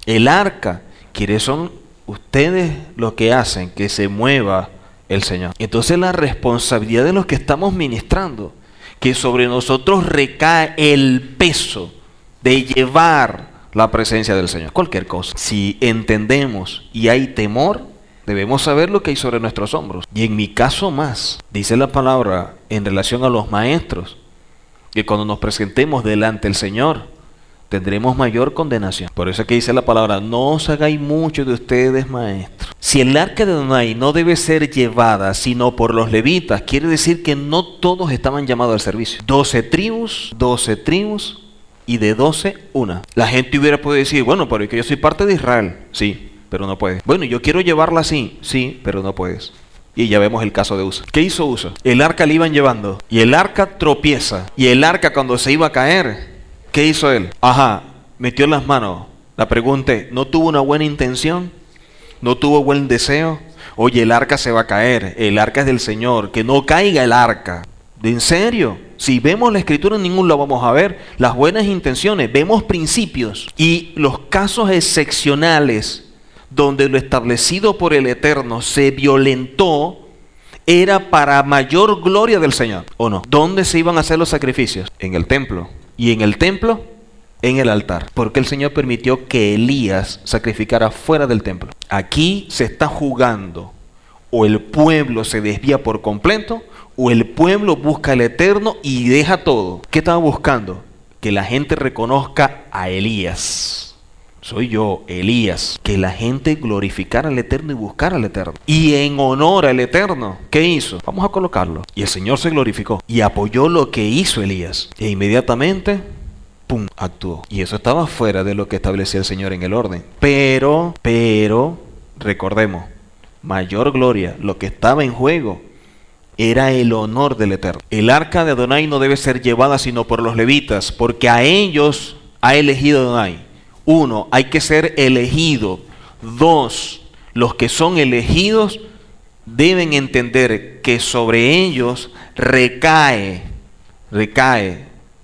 el arca, ¿quiénes son ustedes los que hacen que se mueva el Señor? Entonces la responsabilidad de los que estamos ministrando, que sobre nosotros recae el peso de llevar la presencia del Señor. Cualquier cosa. Si entendemos y hay temor, debemos saber lo que hay sobre nuestros hombros. Y en mi caso más, dice la palabra en relación a los maestros, que cuando nos presentemos delante del Señor, tendremos mayor condenación. Por eso es que dice la palabra, no os hagáis mucho de ustedes maestros. Si el arca de Adonai no debe ser llevada sino por los levitas, quiere decir que no todos estaban llamados al servicio. 12 tribus y de 12, una. La gente hubiera podido decir, bueno, pero es que yo soy parte de Israel. Sí, pero no puedes. Bueno, yo quiero llevarla así. Sí, pero no puedes. Y ya vemos el caso de Usa. ¿Qué hizo Usa? El arca le iban llevando y el arca tropieza. Y el arca cuando se iba a caer, ¿qué hizo él? Metió las manos. La pregunta es, ¿no tuvo una buena intención? ¿No tuvo buen deseo? Oye, el arca se va a caer. El arca es del Señor. Que no caiga el arca. ¿En serio? Si vemos la escritura en ningún lado vamos a ver las buenas intenciones. Vemos principios y los casos excepcionales donde lo establecido por el Eterno se violentó, era para mayor gloria del Señor, ¿o no? ¿Dónde se iban a hacer los sacrificios? En el templo. Y en el templo, en el altar. Porque el Señor permitió que Elías sacrificara fuera del templo. Aquí se está jugando. O el pueblo se desvía por completo, o el pueblo busca al Eterno y deja todo. ¿Qué estaba buscando? Que la gente reconozca a Elías. Soy yo, Elías. Que la gente glorificara al Eterno y buscara al Eterno. Y en honor al Eterno, ¿qué hizo? Vamos a colocarlo. Y el Señor se glorificó y apoyó lo que hizo Elías. E inmediatamente, ¡pum!, actuó. Y eso estaba fuera de lo que establecía el Señor en el orden. Pero, recordemos, mayor gloria, lo que estaba en juego era el honor del Eterno. El arca de Adonai no debe ser llevada sino por los levitas, porque a ellos ha elegido Adonai. 1, hay que ser elegido. 2, los que son elegidos deben entender que sobre ellos recae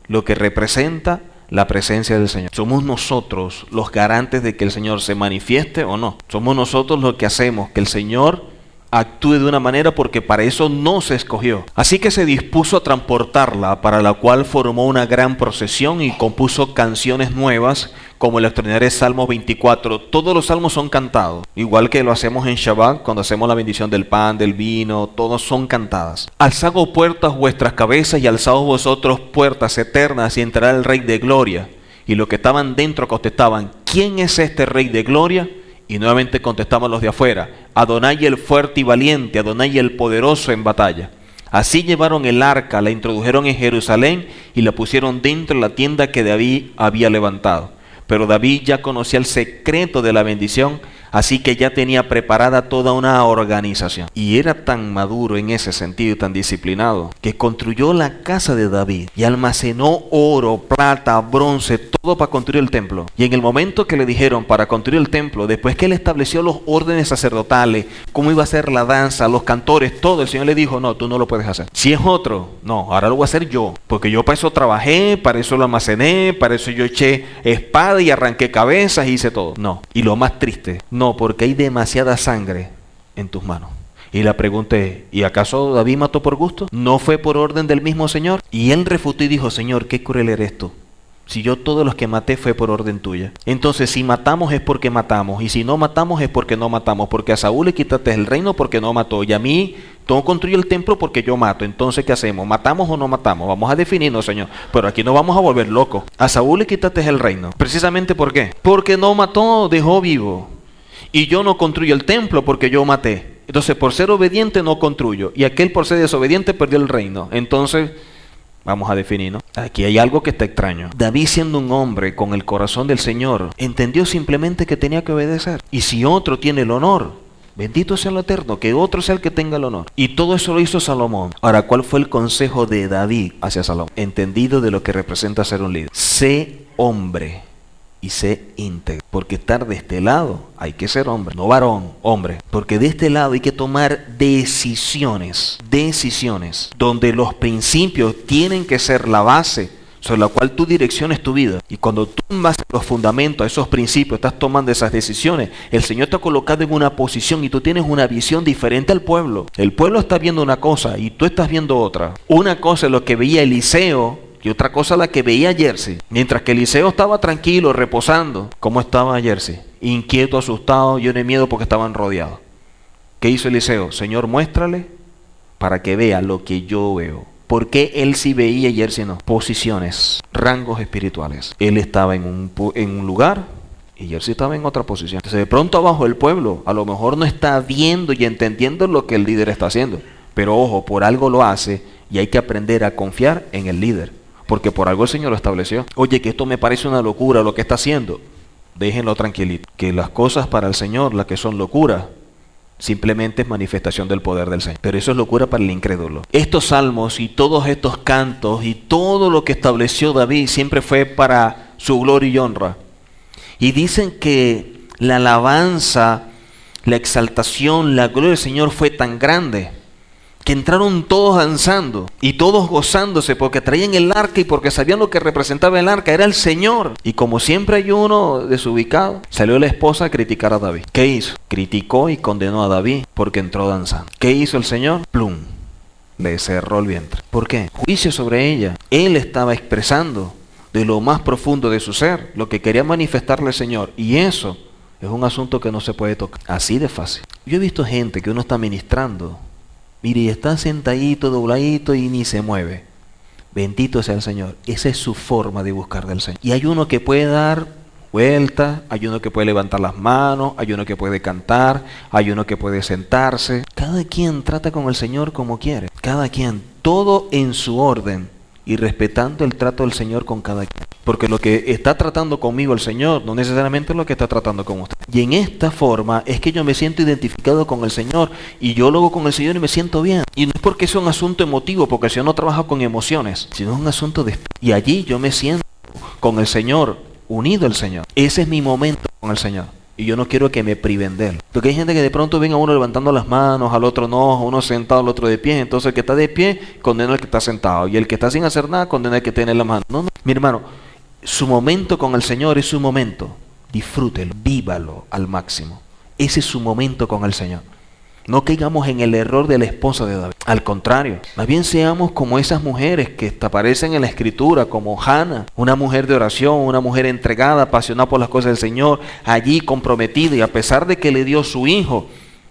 lo que representa la presencia del Señor. Somos nosotros los garantes de que el Señor se manifieste o no. Somos nosotros los que hacemos que el Señor actúe de una manera, porque para eso no se escogió. Así que se dispuso a transportarla, para la cual formó una gran procesión y compuso canciones nuevas, como el extraordinario Salmo 24. Todos los salmos son cantados, igual que lo hacemos en Shabbat, cuando hacemos la bendición del pan, del vino, todos son cantadas. Alzad puertas vuestras cabezas y alzaos vosotros puertas eternas, y entrará el Rey de Gloria. Y los que estaban dentro contestaban: ¿quién es este Rey de Gloria? Y nuevamente contestaban los de afuera: Adonai el fuerte y valiente, Adonai el poderoso en batalla. Así llevaron el arca, la introdujeron en Jerusalén y la pusieron dentro de la tienda que David había levantado. Pero David ya conocía el secreto de la bendición, así que ya tenía preparada toda una organización. Y era tan maduro en ese sentido y tan disciplinado, que construyó la casa de David y almacenó oro, plata, bronce, todo para construir el templo. Y en el momento que le dijeron para construir el templo, después que él estableció los órdenes sacerdotales, cómo iba a ser la danza, los cantores, todo, el Señor le dijo: no, tú no lo puedes hacer. Si es otro, no, ahora lo voy a hacer yo, porque yo para eso trabajé, para eso lo almacené, para eso yo eché espada y arranqué cabezas y hice todo. No. Y lo más triste, no, porque hay demasiada sangre en tus manos. Y la pregunta es: ¿y acaso David mató por gusto? ¿No fue por orden del mismo Señor? Y él refutó y dijo: Señor, qué cruel eres tú. Si yo todos los que maté fue por orden tuya. Entonces, si matamos es porque matamos, y si no matamos es porque no matamos, porque a Saúl le quitaste el reino porque no mató, y a mí todo construye el templo porque yo mato. Entonces, ¿qué hacemos? ¿Matamos o no matamos? Vamos a definirnos, Señor, pero aquí nos vamos a volver locos. A Saúl le quitaste el reino, ¿precisamente por qué? Porque no mató, dejó vivo. Y yo no construyo el templo porque yo maté. Entonces, por ser obediente no construyo, y aquel por ser desobediente perdió el reino. Entonces, vamos a definir, ¿no? Aquí hay algo que está extraño. David, siendo un hombre con el corazón del Señor, entendió simplemente que tenía que obedecer. Y si otro tiene el honor, bendito sea el Eterno, que otro sea el que tenga el honor. Y todo eso lo hizo Salomón. Ahora, ¿cuál fue el consejo de David hacia Salomón? Entendido de lo que representa ser un líder. Sé hombre y sé íntegro, porque estar de este lado hay que ser hombre, no varón, hombre, porque de este lado hay que tomar decisiones, donde los principios tienen que ser la base sobre la cual tú direcciones tu vida. Y cuando tú en base a los fundamentos, a esos principios, estás tomando esas decisiones, el Señor te ha colocado en una posición y tú tienes una visión diferente al pueblo. El pueblo está viendo una cosa y tú estás viendo otra. Una cosa es lo que veía Eliseo y otra cosa la que veía Jersey. Mientras que Eliseo estaba tranquilo, reposando, ¿cómo estaba Jersey? Inquieto, asustado, lleno de miedo porque estaban rodeados. ¿Qué hizo Eliseo? Señor, muéstrale para que vea lo que yo veo. ¿Por qué él sí veía y Jersey no? Posiciones, rangos espirituales. Él estaba en un lugar y Jersey estaba en otra posición. Entonces, de pronto abajo el pueblo a lo mejor no está viendo y entendiendo lo que el líder está haciendo. Pero ojo, por algo lo hace y hay que aprender a confiar en el líder. Porque por algo el Señor lo estableció. Oye, que esto me parece una locura lo que está haciendo. Déjenlo tranquilito. Que las cosas para el Señor, las que son locura, simplemente es manifestación del poder del Señor. Pero eso es locura para el incrédulo. Estos salmos y todos estos cantos y todo lo que estableció David siempre fue para su gloria y honra. Y dicen que la alabanza, la exaltación, la gloria del Señor fue tan grande que entraron todos danzando y todos gozándose porque traían el arca y porque sabían lo que representaba el arca, era el Señor. Y como siempre hay uno desubicado, salió la esposa a criticar a David. ¿Qué hizo? Criticó y condenó a David porque entró danzando. ¿Qué hizo el Señor? Plum, le cerró el vientre. ¿Por qué? Juicio sobre ella. Él estaba expresando de lo más profundo de su ser lo que quería manifestarle el Señor, y eso es un asunto que no se puede tocar así de fácil. Yo he visto gente que uno está ministrando, mire, y está sentadito, dobladito y ni se mueve. Bendito sea el Señor. Esa es su forma de buscar del Señor. Y hay uno que puede dar vueltas, hay uno que puede levantar las manos, hay uno que puede cantar, hay uno que puede sentarse. Cada quien trata con el Señor como quiere. Cada quien, todo en su orden y respetando el trato del Señor con cada quien. Porque lo que está tratando conmigo el Señor no necesariamente es lo que está tratando con usted. Y en esta forma es que yo me siento identificado con el Señor y yo lo hago con el Señor y me siento bien. Y no es porque sea un asunto emotivo, porque el Señor no trabaja con emociones, sino es un asunto de espíritu. Y allí yo me siento con el Señor, unido al Señor. Ese es mi momento con el Señor. Y yo no quiero que me priven de Él. Porque hay gente que de pronto ven a uno levantando las manos, al otro no, a uno sentado, al otro de pie. Entonces el que está de pie condena al que está sentado. Y el que está sin hacer nada condena al que tiene la mano. No, no. Mi hermano, su momento con el Señor es su momento. Disfrútelo, vívalo al máximo. Ese es su momento con el Señor. No caigamos en el error de la esposa de David. Al contrario, más bien seamos como esas mujeres que aparecen en la Escritura, como Hannah, una mujer de oración, una mujer entregada, apasionada por las cosas del Señor, allí comprometida, y a pesar de que le dio su hijo,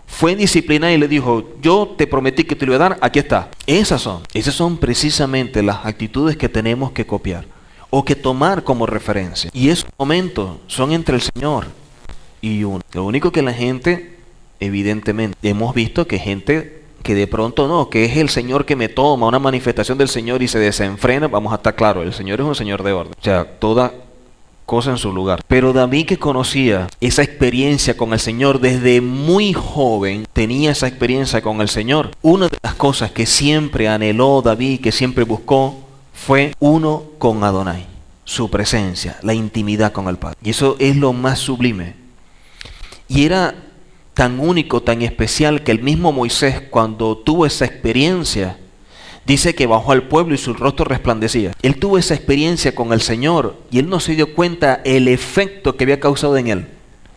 fue disciplinada y le dijo, yo te prometí que te lo iba a dar, aquí está. Esas son precisamente las actitudes que tenemos que copiar o que tomar como referencia. Y esos momentos son entre el Señor y uno. Lo único que la gente, evidentemente, hemos visto que gente que de pronto no, que es el Señor que me toma, una manifestación del Señor y se desenfrena, vamos a estar claros, el Señor es un Señor de orden. O sea, toda cosa en su lugar. Pero David, que conocía esa experiencia con el Señor desde muy joven, tenía esa experiencia con el Señor. Una de las cosas que siempre anheló David, que siempre buscó, fue uno con Adonai, su presencia, la intimidad con el Padre. Y eso es lo más sublime. Y era tan único, tan especial, que el mismo Moisés, cuando tuvo esa experiencia, dice que bajó al pueblo y su rostro resplandecía. Él tuvo esa experiencia con el Señor y él no se dio cuenta el efecto que había causado en él,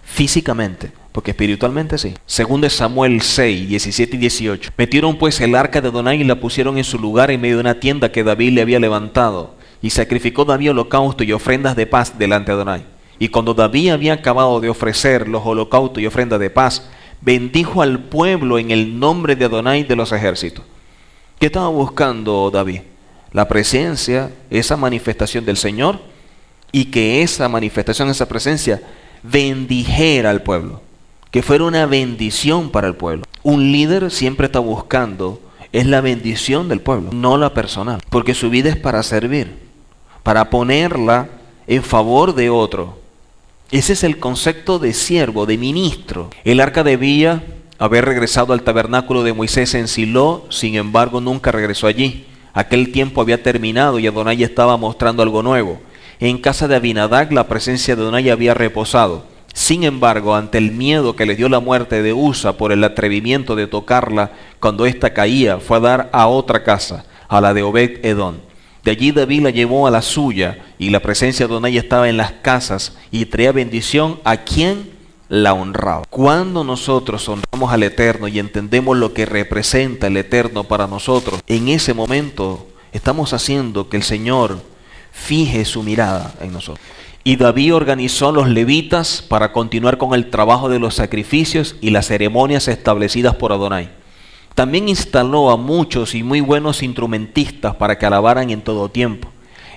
físicamente, porque espiritualmente sí. Según de Samuel 6, 17 y 18. Metieron pues el arca de Adonai y la pusieron en su lugar en medio de una tienda que David le había levantado. Y sacrificó David holocausto y ofrendas de paz delante de Adonai. Y cuando David había acabado de ofrecer los holocaustos y ofrendas de paz, bendijo al pueblo en el nombre de Adonai de los ejércitos. ¿Qué estaba buscando David? La presencia, esa manifestación del Señor, y que esa manifestación, esa presencia, bendijera al pueblo, que fuera una bendición para el pueblo. Un líder siempre está buscando, es la bendición del pueblo, no la personal, porque su vida es para servir, para ponerla en favor de otro. Ese es el concepto de siervo, de ministro. El arca debía haber regresado al tabernáculo de Moisés en Silo, sin embargo nunca regresó allí. Aquel tiempo había terminado y Adonai estaba mostrando algo nuevo. En casa de Abinadab la presencia de Adonai había reposado. Sin embargo, ante el miedo que les dio la muerte de Usa por el atrevimiento de tocarla cuando ésta caía, fue a dar a otra casa, a la de Obed-Edom. De allí David la llevó a la suya, y la presencia de Adonai estaba en las casas y traía bendición a quien la honraba. Cuando nosotros honramos al Eterno y entendemos lo que representa el Eterno para nosotros, en ese momento estamos haciendo que el Señor fije su mirada en nosotros. Y David organizó a los levitas para continuar con el trabajo de los sacrificios y las ceremonias establecidas por Adonai. También instaló a muchos y muy buenos instrumentistas para que alabaran en todo tiempo.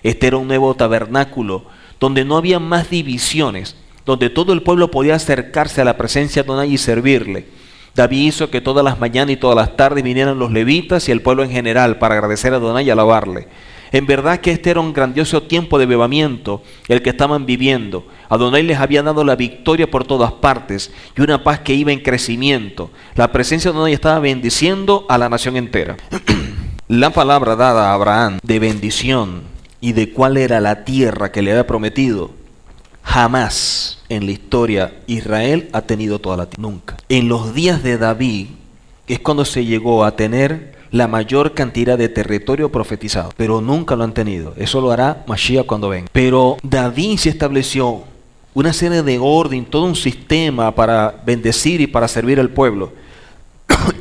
Este era un nuevo tabernáculo donde no había más divisiones, donde todo el pueblo podía acercarse a la presencia de Adonai y servirle. David hizo que todas las mañanas y todas las tardes vinieran los levitas y el pueblo en general para agradecer a Adonai y alabarle. En verdad que este era un grandioso tiempo de avivamiento el que estaban viviendo. Adonai les había dado la victoria por todas partes y una paz que iba en crecimiento. La presencia de Adonai estaba bendiciendo a la nación entera. La palabra dada a Abraham de bendición y de cuál era la tierra que le había prometido, jamás en la historia Israel ha tenido toda la tierra. Nunca. En los días de David es cuando se llegó a tener la mayor cantidad de territorio profetizado, pero nunca lo han tenido. Eso lo hará Mashiach cuando venga. Pero David se estableció una serie de orden, todo un sistema para bendecir y para servir al pueblo.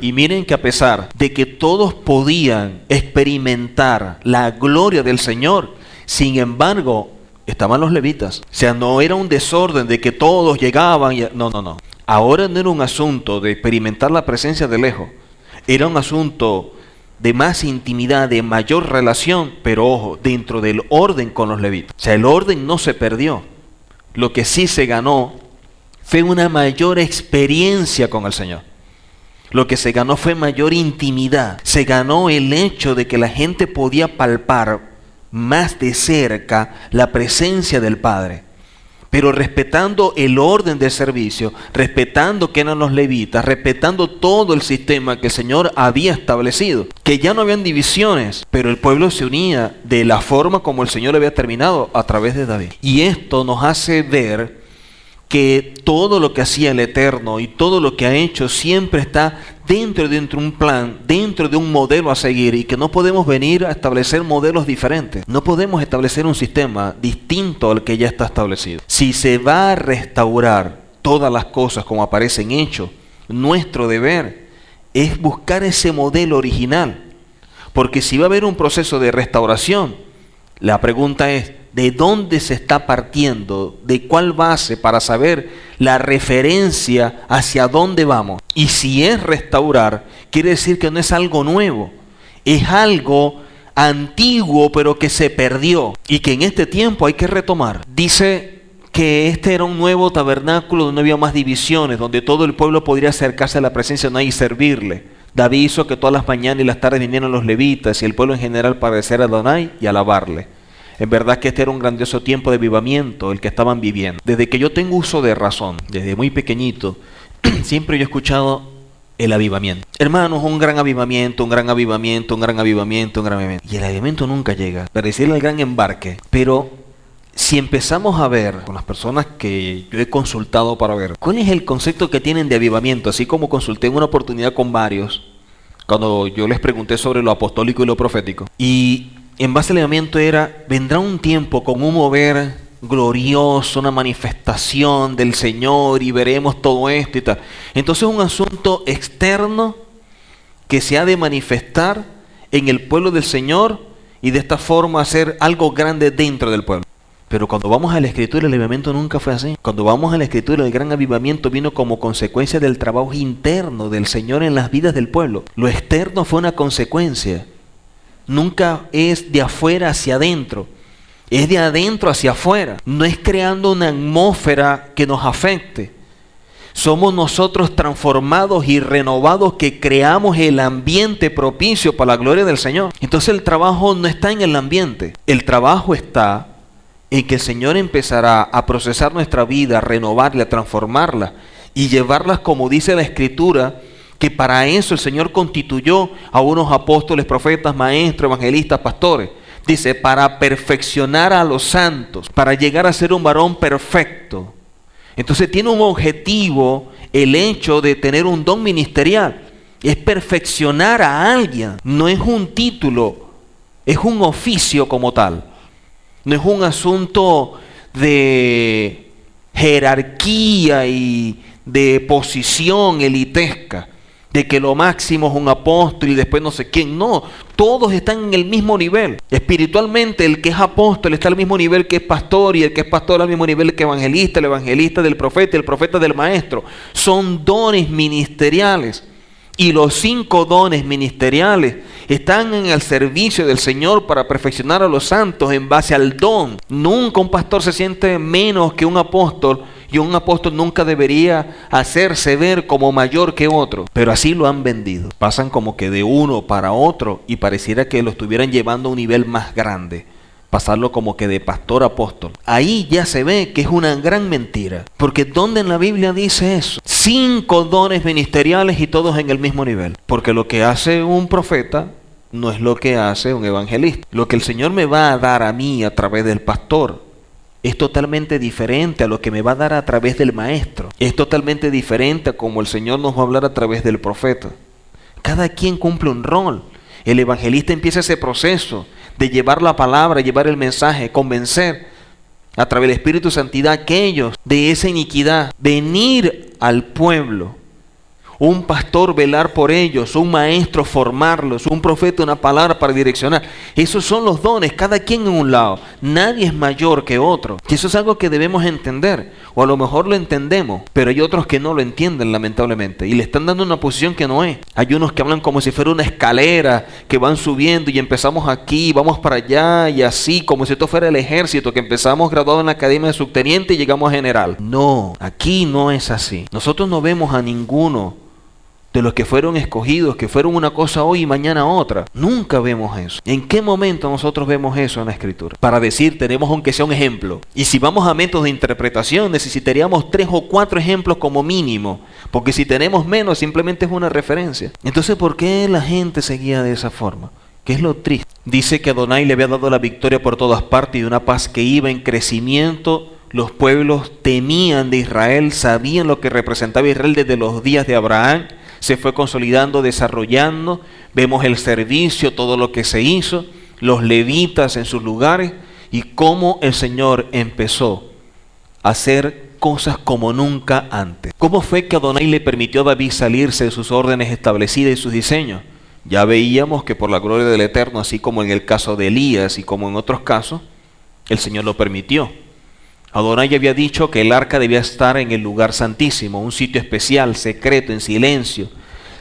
Y miren que a pesar de que todos podían experimentar la gloria del Señor, sin embargo, estaban los levitas. O sea, no era un desorden de que todos llegaban. No. Ahora no era un asunto de experimentar la presencia de lejos. Era un asunto de más intimidad, de mayor relación, pero ojo, dentro del orden con los levitas. O sea, el orden no se perdió. Lo que sí se ganó fue una mayor experiencia con el Señor. Lo que se ganó fue mayor intimidad. Se ganó el hecho de que la gente podía palpar más de cerca la presencia del Padre. Pero respetando el orden del servicio, respetando que eran los levitas, respetando todo el sistema que el Señor había establecido. Que ya no habían divisiones, pero el pueblo se unía de la forma como el Señor había terminado a través de David. Y esto nos hace ver que todo lo que hacía el Eterno y todo lo que ha hecho siempre está dentro de un plan, dentro de un modelo a seguir, y que no podemos venir a establecer modelos diferentes. No podemos establecer un sistema distinto al que ya está establecido. Si se va a restaurar todas las cosas como aparecen hechos, nuestro deber es buscar ese modelo original. Porque si va a haber un proceso de restauración, la pregunta es, ¿de dónde se está partiendo? ¿De cuál base para saber la referencia hacia dónde vamos? Y si es restaurar, quiere decir que no es algo nuevo, es algo antiguo pero que se perdió y que en este tiempo hay que retomar. Dice que este era un nuevo tabernáculo donde no había más divisiones, donde todo el pueblo podría acercarse a la presencia de Adonai y servirle. David hizo que todas las mañanas y las tardes vinieran los levitas y el pueblo en general para agradecer a Adonai y alabarle. En verdad que este era un grandioso tiempo de avivamiento el que estaban viviendo. Desde que yo tengo uso de razón, desde muy pequeñito, siempre yo he escuchado el avivamiento. Hermanos, un gran avivamiento, un gran avivamiento, un gran avivamiento, un gran avivamiento. Y el avivamiento nunca llega, para decirle el gran embarque. Pero si empezamos a ver con las personas que yo he consultado para ver cuál es el concepto que tienen de avivamiento, así como consulté en una oportunidad con varios, cuando yo les pregunté sobre lo apostólico y lo profético. Y en base al avivamiento era, vendrá un tiempo con un mover glorioso, una manifestación del Señor y veremos todo esto y tal. Entonces es un asunto externo que se ha de manifestar en el pueblo del Señor y de esta forma hacer algo grande dentro del pueblo. Pero cuando vamos a la Escritura, el avivamiento nunca fue así. Cuando vamos a la Escritura, el gran avivamiento vino como consecuencia del trabajo interno del Señor en las vidas del pueblo. Lo externo fue una consecuencia. Nunca es de afuera hacia adentro, es de adentro hacia afuera. No es creando una atmósfera que nos afecte. Somos nosotros transformados y renovados que creamos el ambiente propicio para la gloria del Señor. Entonces el trabajo no está en el ambiente, el trabajo está en que el Señor empezará a procesar nuestra vida, a renovarla, a transformarla y llevarlas, como dice la Escritura, que para eso el Señor constituyó a unos apóstoles, profetas, maestros, evangelistas, pastores. Dice, para perfeccionar a los santos, para llegar a ser un varón perfecto. Entonces tiene un objetivo el hecho de tener un don ministerial. Es perfeccionar a alguien. No es un título, es un oficio como tal. No es un asunto de jerarquía y de posición elitesca, de que lo máximo es un apóstol y después no sé quién. No, todos están en el mismo nivel. Espiritualmente el que es apóstol está al mismo nivel que es pastor, y el que es pastor al mismo nivel que evangelista, el evangelista del profeta, el profeta del maestro. Son dones ministeriales. Y los 5 dones ministeriales están en el servicio del Señor para perfeccionar a los santos en base al don. Nunca un pastor se siente menos que un apóstol, y un apóstol nunca debería hacerse ver como mayor que otro. Pero así lo han vendido. Pasan como que de uno para otro y pareciera que lo estuvieran llevando a un nivel más grande. Pasarlo como que de pastor a apóstol. Ahí ya se ve que es una gran mentira. Porque ¿dónde en la Biblia dice eso? 5 dones ministeriales y todos en el mismo nivel. Porque lo que hace un profeta no es lo que hace un evangelista. Lo que el Señor me va a dar a mí a través del pastor es totalmente diferente a lo que me va a dar a través del maestro. Es totalmente diferente a como el Señor nos va a hablar a través del profeta. Cada quien cumple un rol. El evangelista empieza ese proceso de llevar la palabra, llevar el mensaje, convencer a través del Espíritu de Santidad a aquellos de esa iniquidad, venir al pueblo. Un pastor velar por ellos, un maestro formarlos, un profeta una palabra para direccionar. Esos son los dones, cada quien en un lado. Nadie es mayor que otro. Y eso es algo que debemos entender, o a lo mejor lo entendemos, pero hay otros que no lo entienden lamentablemente y le están dando una posición que no es. Hay unos que hablan como si fuera una escalera, que van subiendo y empezamos aquí, vamos para allá y así, como si esto fuera el ejército, que empezamos graduado en la academia de subteniente y llegamos a general. No, aquí no es así. Nosotros no vemos a ninguno de los que fueron escogidos, que fueron una cosa hoy y mañana otra. Nunca vemos eso. ¿En qué momento nosotros vemos eso en la Escritura? Para decir, tenemos aunque sea un ejemplo. Y si vamos a métodos de interpretación, necesitaríamos 3 o 4 ejemplos como mínimo. Porque si tenemos menos, simplemente es una referencia. Entonces, ¿por qué la gente seguía de esa forma? ¿Qué es lo triste? Dice que Adonai le había dado la victoria por todas partes y una paz que iba en crecimiento. Los pueblos temían de Israel, sabían lo que representaba Israel desde los días de Abraham. Se fue consolidando, desarrollando. Vemos el servicio, todo lo que se hizo, los levitas en sus lugares y cómo el Señor empezó a hacer cosas como nunca antes. ¿Cómo fue que Adonai le permitió a David salirse de sus órdenes establecidas y sus diseños? Ya veíamos que por la gloria del Eterno, así como en el caso de Elías y como en otros casos, el Señor lo permitió. Adonai había dicho que el arca debía estar en el lugar santísimo, un sitio especial, secreto, en silencio.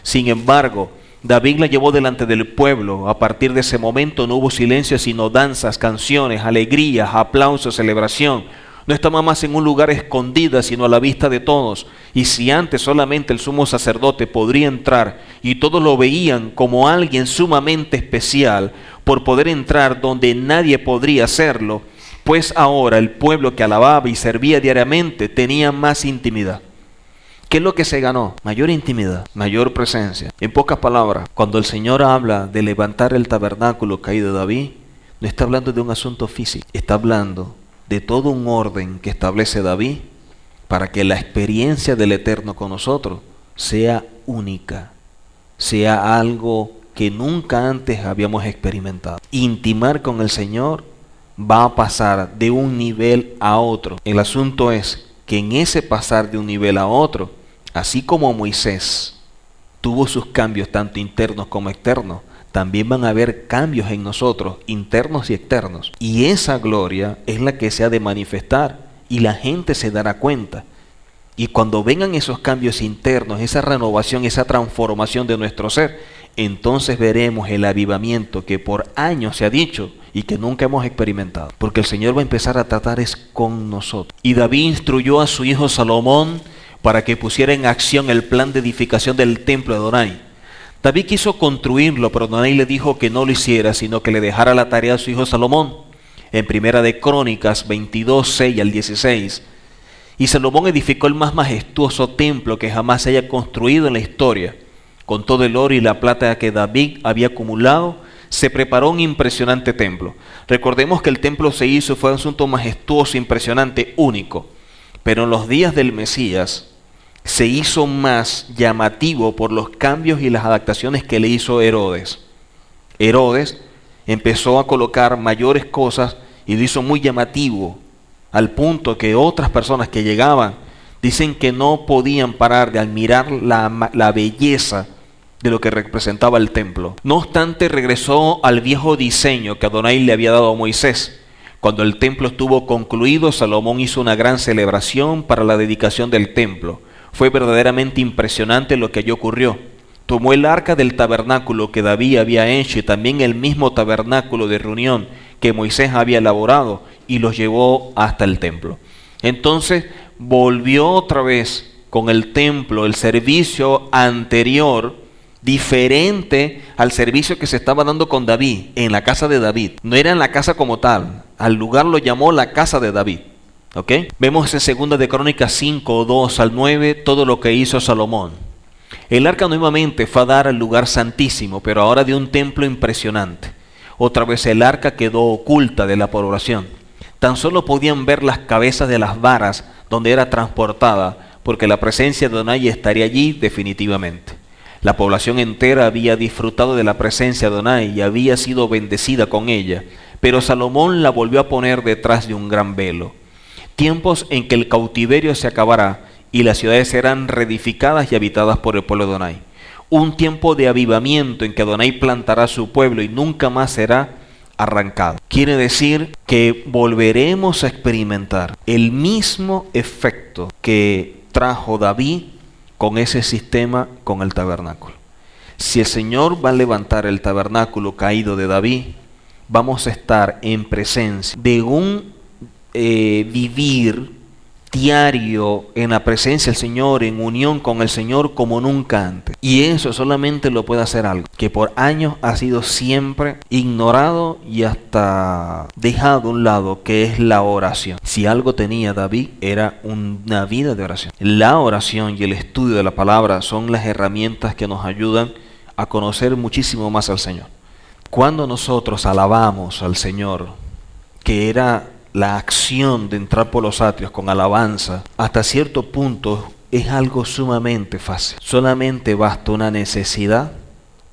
Sin embargo, David la llevó delante del pueblo. A partir de ese momento no hubo silencio, sino danzas, canciones, alegrías, aplausos, celebración. No estaba más en un lugar escondida, sino a la vista de todos. Y si antes solamente el sumo sacerdote podría entrar y todos lo veían como alguien sumamente especial por poder entrar donde nadie podría hacerlo, pues ahora el pueblo que alababa y servía diariamente tenía más intimidad. ¿Qué es lo que se ganó? Mayor intimidad, mayor presencia. En pocas palabras, cuando el Señor habla de levantar el tabernáculo caído de David, no está hablando de un asunto físico, está hablando de todo un orden que establece David para que la experiencia del Eterno con nosotros sea única, sea algo que nunca antes habíamos experimentado. Intimar con el Señor va a pasar de un nivel a otro. El asunto es que en ese pasar de un nivel a otro, así como Moisés tuvo sus cambios tanto internos como externos, también van a haber cambios en nosotros, internos y externos. Y esa gloria es la que se ha de manifestar y la gente se dará cuenta. Y cuando vengan esos cambios internos, esa renovación, esa transformación de nuestro ser, entonces veremos el avivamiento que por años se ha dicho y que nunca hemos experimentado. Porque el Señor va a empezar a tratar es con nosotros. Y David instruyó a su hijo Salomón para que pusiera en acción el plan de edificación del templo de Adonai. David quiso construirlo, pero Adonai le dijo que no lo hiciera, sino que le dejara la tarea a su hijo Salomón. En Primera de Crónicas 22, 6 al 16. Y Salomón edificó el más majestuoso templo que jamás se haya construido en la historia. Con todo el oro y la plata que David había acumulado, se preparó un impresionante templo. Recordemos que el templo se hizo, fue un asunto majestuoso, impresionante, único. Pero en los días del Mesías se hizo más llamativo por los cambios y las adaptaciones que le hizo Herodes. Herodes empezó a colocar mayores cosas y lo hizo muy llamativo, al punto que otras personas que llegaban dicen que no podían parar de admirar la belleza de lo que representaba el templo. No obstante, regresó al viejo diseño que Adonai le había dado a Moisés. Cuando el templo estuvo concluido, Salomón hizo una gran celebración para la dedicación del templo. Fue verdaderamente impresionante lo que allí ocurrió. Tomó el arca del tabernáculo que David había hecho y también el mismo tabernáculo de reunión que Moisés había elaborado y los llevó hasta el templo. Entonces volvió otra vez con el templo, el servicio anterior, diferente al servicio que se estaba dando con David, en la casa de David. No era en la casa como tal, al lugar lo llamó la casa de David. ¿Ok? Vemos en Segunda de Crónicas 5, 2 al 9, todo lo que hizo Salomón. El arca nuevamente fue a dar al lugar santísimo, pero ahora de un templo impresionante. Otra vez el arca quedó oculta de la población. Tan solo podían ver las cabezas de las varas donde era transportada, porque la presencia de Adonai estaría allí definitivamente. La población entera había disfrutado de la presencia de Adonai y había sido bendecida con ella, pero Salomón la volvió a poner detrás de un gran velo. Tiempos en que el cautiverio se acabará y las ciudades serán reedificadas y habitadas por el pueblo de Adonai. Un tiempo de avivamiento en que Adonai plantará su pueblo y nunca más será arrancado. Quiere decir que volveremos a experimentar el mismo efecto que trajo David con ese sistema, con el tabernáculo. Si el Señor va a levantar el tabernáculo caído de David, vamos a estar en presencia de un vivir diario en la presencia del Señor, en unión con el Señor como nunca antes. Y eso solamente lo puede hacer algo que por años ha sido siempre ignorado y hasta dejado a un lado, que es la oración. Si algo tenía David, era una vida de oración. La oración y el estudio de la palabra son las herramientas que nos ayudan a conocer muchísimo más al Señor. Cuando nosotros alabamos al Señor, que era la acción de entrar por los atrios con alabanza, hasta cierto punto es algo sumamente fácil. Solamente basta una necesidad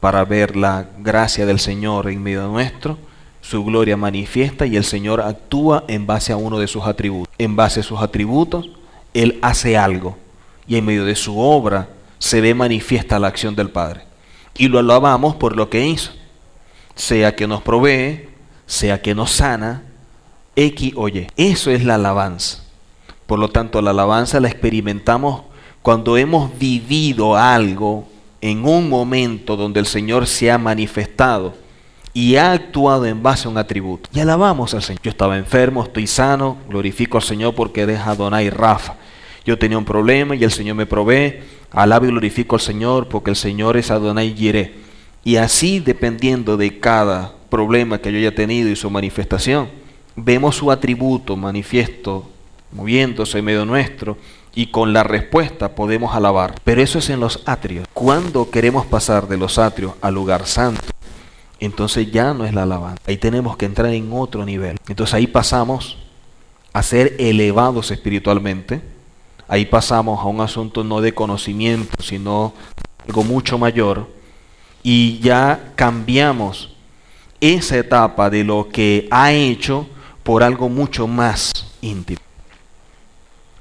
para ver la gracia del Señor en medio nuestro, su gloria manifiesta y el Señor actúa en base a uno de sus atributos. En base a sus atributos, Él hace algo y en medio de su obra se ve manifiesta la acción del Padre. Y lo alabamos por lo que hizo, sea que nos provee, sea que nos sana, X o Y. Eso es la alabanza. Por lo tanto, la alabanza la experimentamos cuando hemos vivido algo en un momento donde el Señor se ha manifestado y ha actuado en base a un atributo. Y alabamos al Señor. Yo estaba enfermo, estoy sano, glorifico al Señor porque eres Adonai Rafa. Yo tenía un problema y el Señor me provee. Alabo y glorifico al Señor porque el Señor es Adonai Jireh. Y así, dependiendo de cada problema que yo haya tenido y su manifestación, vemos su atributo manifiesto, moviéndose en medio nuestro, y con la respuesta podemos alabar. Pero eso es en los atrios. Cuando queremos pasar de los atrios al lugar santo, entonces ya no es la alabanza. Ahí tenemos que entrar en otro nivel. Entonces ahí pasamos a ser elevados espiritualmente. Ahí pasamos a un asunto no de conocimiento, sino algo mucho mayor. Y ya cambiamos esa etapa de lo que ha hecho por algo mucho más íntimo.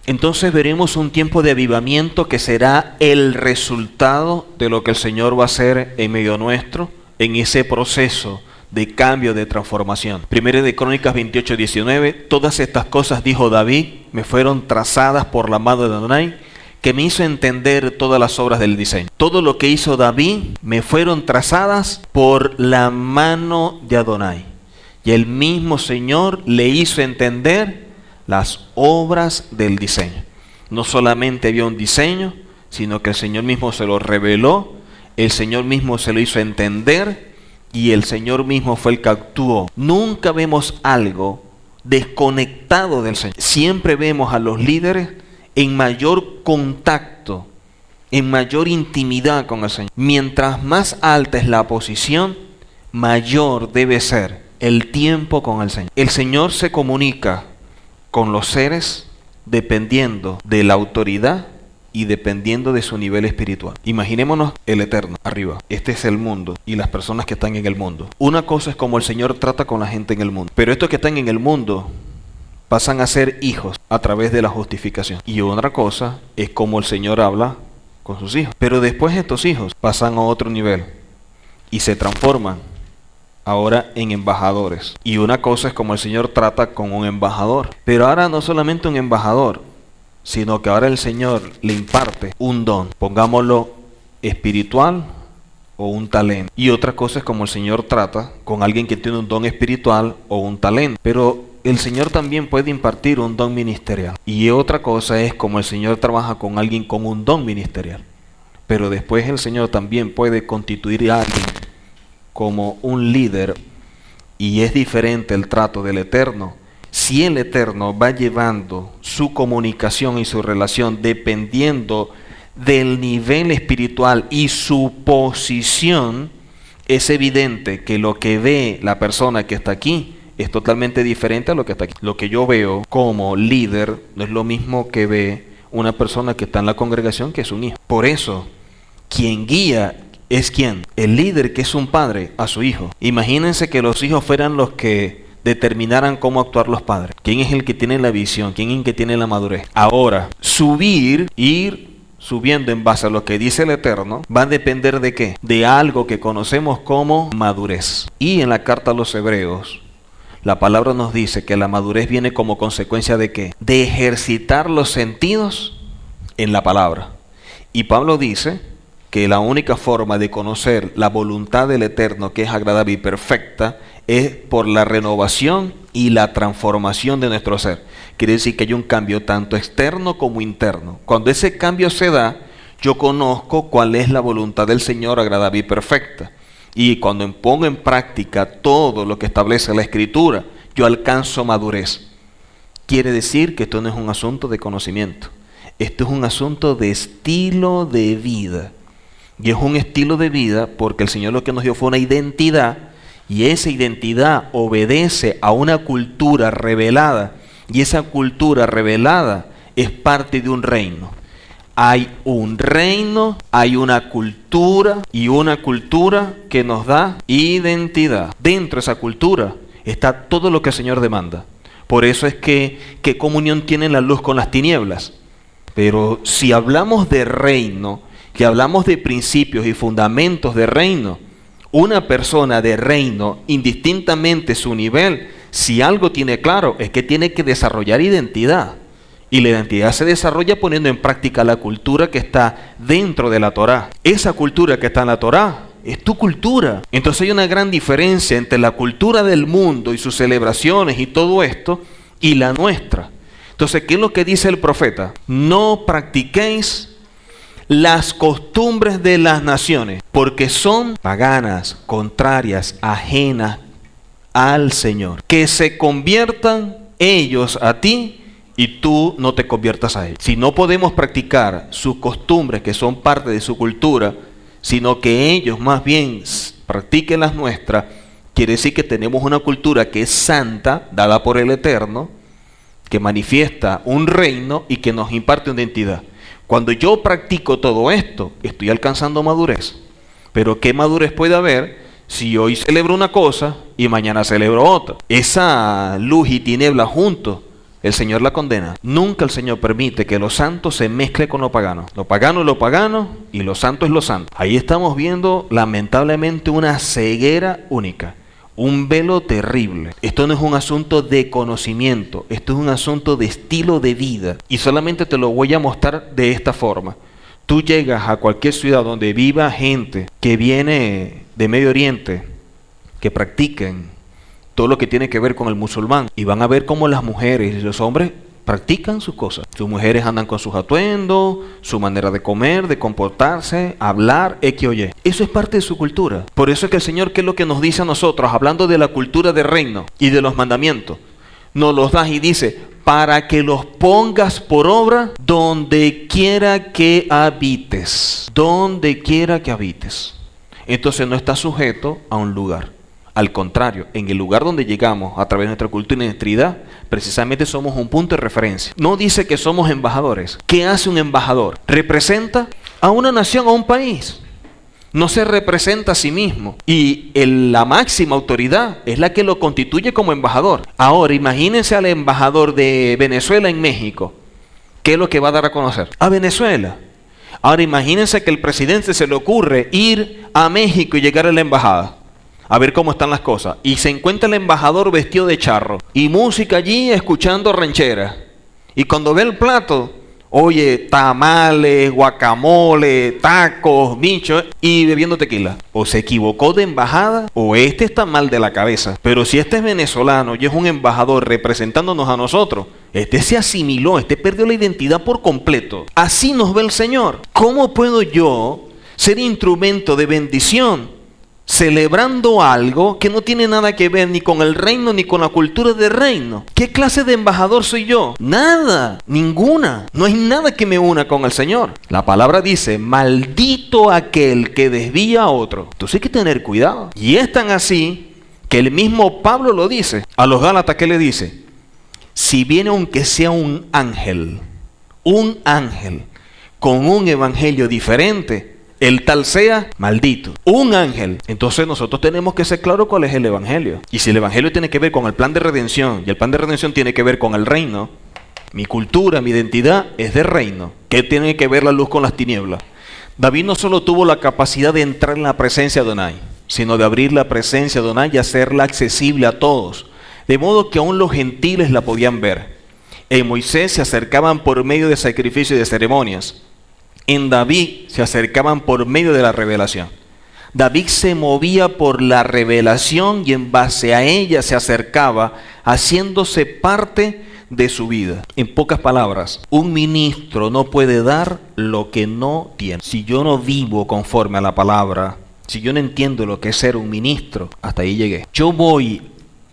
Entonces veremos un tiempo de avivamiento que será el resultado de lo que el Señor va a hacer en medio nuestro, en ese proceso de cambio, de transformación. Primero de Crónicas 28:19, todas estas cosas, dijo David, me fueron trazadas por la mano de Adonai, que me hizo entender todas las obras del diseño. Todo lo que hizo David me fueron trazadas por la mano de Adonai. Y el mismo Señor le hizo entender las obras del diseño. No solamente había un diseño, sino que el Señor mismo se lo reveló, el Señor mismo se lo hizo entender y el Señor mismo fue el que actuó. Nunca vemos algo desconectado del Señor. Siempre vemos a los líderes en mayor contacto, en mayor intimidad con el Señor. Mientras más alta es la posición, mayor debe ser el tiempo con el Señor. El Señor se comunica con los seres dependiendo de la autoridad y dependiendo de su nivel espiritual. Imaginémonos el Eterno arriba. Este es el mundo y las personas que están en el mundo. Una cosa es como el Señor trata con la gente en el mundo, pero estos que están en el mundo pasan a ser hijos a través de la justificación. Y otra cosa es como el Señor habla con sus hijos. Pero después estos hijos pasan a otro nivel y se transforman ahora en embajadores. Y una cosa es como el Señor trata con un embajador. Pero ahora no solamente un embajador, sino que ahora el Señor le imparte un don, pongámoslo espiritual o un talento. Y otra cosa es como el Señor trata con alguien que tiene un don espiritual o un talento. Pero el Señor también puede impartir un don ministerial. Y otra cosa es como el Señor trabaja con alguien con un don ministerial. Pero después el Señor también puede constituir a alguien como un líder, y es diferente el trato del Eterno. Si el Eterno va llevando su comunicación y su relación dependiendo del nivel espiritual y su posición, es evidente que lo que ve la persona que está aquí es totalmente diferente a lo que está aquí. Lo que yo veo como líder no es lo mismo que ve una persona que está en la congregación, que es un hijo. Por eso, Quien guía es ¿quién? El líder, que es un padre, a su hijo. Imagínense que los hijos fueran los que determinaran cómo actuar los padres. ¿Quién es el que tiene la visión? ¿Quién es el que tiene la madurez? Ahora, ir subiendo en base a lo que dice el Eterno, va a depender ¿de qué? De algo que conocemos como madurez. Y en la carta a los Hebreos, la palabra nos dice que la madurez viene como consecuencia ¿de qué? De ejercitar los sentidos en la palabra. Y Pablo dice que la única forma de conocer la voluntad del Eterno, que es agradable y perfecta, es por la renovación y la transformación de nuestro ser. Quiere decir que hay un cambio tanto externo como interno. Cuando ese cambio se da, yo conozco cuál es la voluntad del Señor agradable y perfecta. Y cuando pongo en práctica todo lo que establece la Escritura, yo alcanzo madurez. Quiere decir que esto no es un asunto de conocimiento. Esto es un asunto de estilo de vida. Y es un estilo de vida porque el Señor lo que nos dio fue una identidad, y esa identidad obedece a una cultura revelada, y esa cultura revelada es parte de un reino. Hay un reino, hay una cultura, y una cultura que nos da identidad. Dentro de esa cultura está todo lo que el Señor demanda. Por eso es que ¿qué comunión tiene la luz con las tinieblas? Pero si hablamos de reino, que hablamos de principios y fundamentos de reino, una persona de reino, indistintamente su nivel, si algo tiene claro, es que tiene que desarrollar identidad. Y la identidad se desarrolla poniendo en práctica la cultura que está dentro de la Torá. Esa cultura que está en la Torá es tu cultura. Entonces hay una gran diferencia entre la cultura del mundo y sus celebraciones y todo esto, y la nuestra. Entonces, ¿qué es lo que dice el profeta? No practiquéis las costumbres de las naciones, porque son paganas, contrarias, ajenas al Señor. Que se conviertan ellos a ti y tú no te conviertas a ellos. Si no podemos practicar sus costumbres que son parte de su cultura, sino que ellos más bien practiquen las nuestras, quiere decir que tenemos una cultura que es santa, dada por el Eterno, que manifiesta un reino y que nos imparte una identidad. Cuando yo practico todo esto, estoy alcanzando madurez. Pero ¿qué madurez puede haber si hoy celebro una cosa y mañana celebro otra? Esa luz y tiniebla juntos, el Señor la condena. Nunca el Señor permite que lo santo se mezcle con lo pagano. Lo pagano es lo pagano y lo santo es lo santo. Ahí estamos viendo lamentablemente una ceguera única. Un velo terrible. Esto no es un asunto de conocimiento, esto es un asunto de estilo de vida. Y solamente te lo voy a mostrar de esta forma. Tú llegas a cualquier ciudad donde viva gente que viene de Medio Oriente, que practiquen todo lo que tiene que ver con el musulmán, y van a ver cómo las mujeres y los hombres practican sus cosas. Sus mujeres andan con sus atuendos, su manera de comer, de comportarse, hablar, X o Y. Eso es parte de su cultura. Por eso es que el Señor, ¿qué es lo que nos dice a nosotros? Hablando de la cultura del reino y de los mandamientos, nos los da y dice, para que los pongas por obra donde quiera que habites. Donde quiera que habites. Entonces no está sujeto a un lugar. Al contrario, en el lugar donde llegamos a través de nuestra cultura y nuestra identidad, precisamente somos un punto de referencia. No dice que somos embajadores. ¿Qué hace un embajador? Representa a una nación, a un país. No se representa a sí mismo. Y la máxima autoridad es la que lo constituye como embajador. Ahora, imagínense al embajador de Venezuela en México. ¿Qué es lo que va a dar a conocer? A Venezuela. Ahora, imagínense que el presidente se le ocurre ir a México y llegar a la embajada a ver cómo están las cosas, y se encuentra el embajador vestido de charro y música allí escuchando ranchera, y cuando ve el plato, oye, tamales, guacamole, tacos, bichos, y bebiendo tequila. O se equivocó de embajada, o este está mal de la cabeza. Pero si este es venezolano y es un embajador representándonos a nosotros, este se asimiló, este perdió la identidad por completo. Así nos ve el Señor. ¿Cómo puedo yo ser instrumento de bendición celebrando algo que no tiene nada que ver ni con el reino ni con la cultura del reino? ¿Qué clase de embajador soy yo? Nada, ninguna. No hay nada que me una con el Señor. La palabra dice, maldito aquel que desvía a otro. Entonces hay que tener cuidado. Y es tan así que el mismo Pablo lo dice. A los Gálatas, ¿qué le dice? Si viene aunque sea un ángel con un evangelio diferente, el tal sea maldito. Un ángel. Entonces nosotros tenemos que ser claros cuál es el evangelio. Y si el evangelio tiene que ver con el plan de redención, y el plan de redención tiene que ver con el reino, mi cultura, mi identidad es de reino. ¿Qué tiene que ver la luz con las tinieblas? David no solo tuvo la capacidad de entrar en la presencia de Adonai, sino de abrir la presencia de Adonai y hacerla accesible a todos. De modo que aún los gentiles la podían ver. En Moisés se acercaban por medio de sacrificios y de ceremonias. En David se acercaban por medio de la revelación. David se movía por la revelación y en base a ella se acercaba, haciéndose parte de su vida. En pocas palabras, un ministro no puede dar lo que no tiene. Si yo no vivo conforme a la palabra, si yo no entiendo lo que es ser un ministro, hasta ahí llegué. Yo voy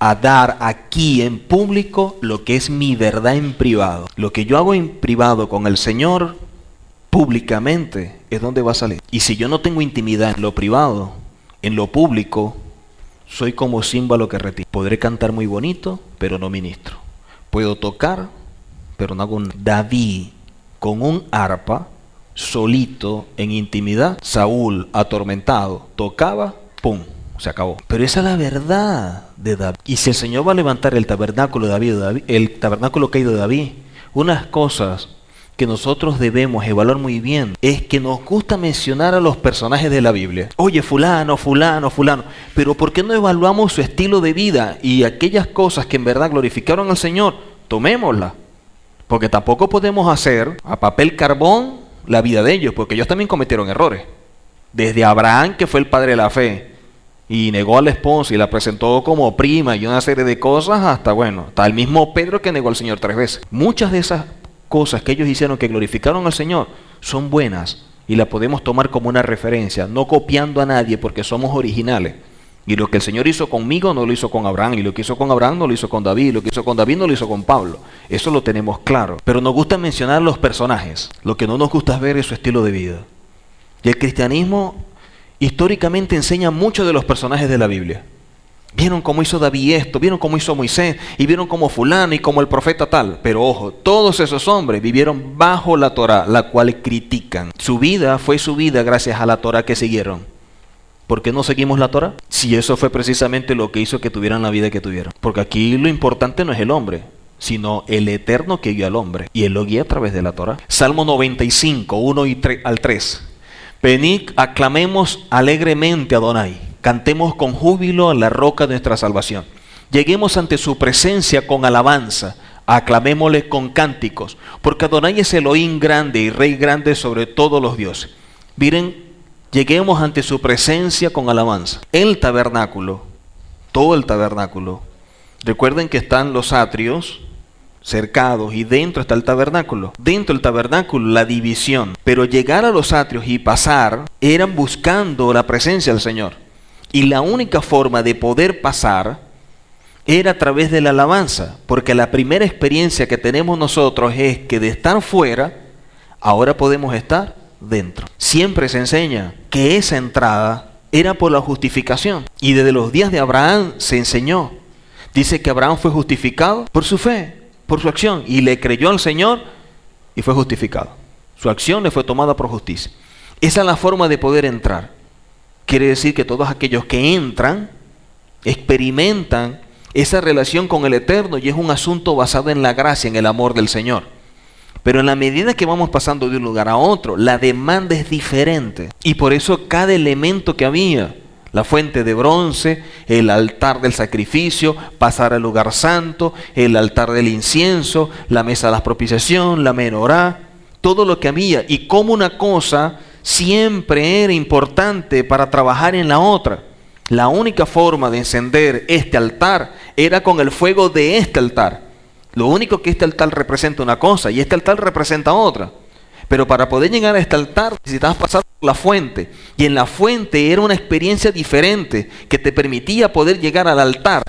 a dar aquí en público lo que es mi verdad en privado. Lo que yo hago en privado con el Señor, públicamente, es donde va a salir. Y si yo no tengo intimidad en lo privado, en lo público, soy como címbalo que retira. Podré cantar muy bonito, pero no ministro. Puedo tocar, pero no hago nada. David, con un arpa, solito, en intimidad, Saúl, atormentado, tocaba, ¡pum!, se acabó. Pero esa es la verdad de David. Y si el Señor va a levantar el tabernáculo de David, el tabernáculo caído de David, unas cosas que nosotros debemos evaluar muy bien es que nos gusta mencionar a los personajes de la Biblia. Oye, fulano, fulano, fulano. Pero ¿por qué no evaluamos su estilo de vida y aquellas cosas que en verdad glorificaron al Señor? Tomémoslas. Porque tampoco podemos hacer a papel carbón la vida de ellos, porque ellos también cometieron errores. Desde Abraham, que fue el padre de la fe, y negó a la esposa y la presentó como prima y una serie de cosas, hasta el mismo Pedro que negó al Señor 3 veces. Muchas de esas cosas que ellos hicieron que glorificaron al Señor son buenas y las podemos tomar como una referencia, no copiando a nadie porque somos originales. Y lo que el Señor hizo conmigo no lo hizo con Abraham, y lo que hizo con Abraham no lo hizo con David, y lo que hizo con David no lo hizo con Pablo. Eso lo tenemos claro. Pero nos gusta mencionar los personajes. Lo que no nos gusta ver es su estilo de vida. Y el cristianismo históricamente enseña mucho de los personajes de la Biblia. Vieron cómo hizo David esto, vieron cómo hizo Moisés, y vieron cómo fulano y como el profeta tal. Pero ojo, todos esos hombres vivieron bajo la Torá, la cual critican. Su vida fue su vida gracias a la Torá que siguieron. ¿Por qué no seguimos la Torá? Si eso fue precisamente lo que hizo que tuvieran la vida que tuvieron. Porque aquí lo importante no es el hombre, sino el Eterno que guió al hombre. Y Él lo guía a través de la Torá. Salmo 95, 1 al 3. Venid, aclamemos alegremente a Adonai. Cantemos con júbilo a la roca de nuestra salvación. Lleguemos ante su presencia con alabanza. Aclamémosle con cánticos. Porque Adonai es Elohim grande y Rey grande sobre todos los dioses. Miren, lleguemos ante su presencia con alabanza. El tabernáculo, todo el tabernáculo. Recuerden que están los atrios cercados y dentro está el tabernáculo. Dentro del tabernáculo la división. Pero llegar a los atrios y pasar eran buscando la presencia del Señor. Y la única forma de poder pasar era a través de la alabanza. Porque la primera experiencia que tenemos nosotros es que de estar fuera, ahora podemos estar dentro. Siempre se enseña que esa entrada era por la justificación. Y desde los días de Abraham se enseñó. Dice que Abraham fue justificado por su fe, por su acción. Y le creyó al Señor y fue justificado. Su acción le fue tomada por justicia. Esa es la forma de poder entrar. Quiere decir que todos aquellos que entran experimentan esa relación con el Eterno y es un asunto basado en la gracia, en el amor del Señor. Pero en la medida que vamos pasando de un lugar a otro, la demanda es diferente. Y por eso cada elemento que había, la fuente de bronce, el altar del sacrificio, pasar al lugar santo, el altar del incienso, la mesa de la propiciación, la menorá, todo lo que había. Y como una cosa siempre era importante para trabajar en la otra. La única forma de encender este altar era con el fuego de este altar. Lo único que este altar representa una cosa y este altar representa otra. Pero para poder llegar a este altar necesitabas pasar por la fuente. Y en la fuente era una experiencia diferente que te permitía poder llegar al altar.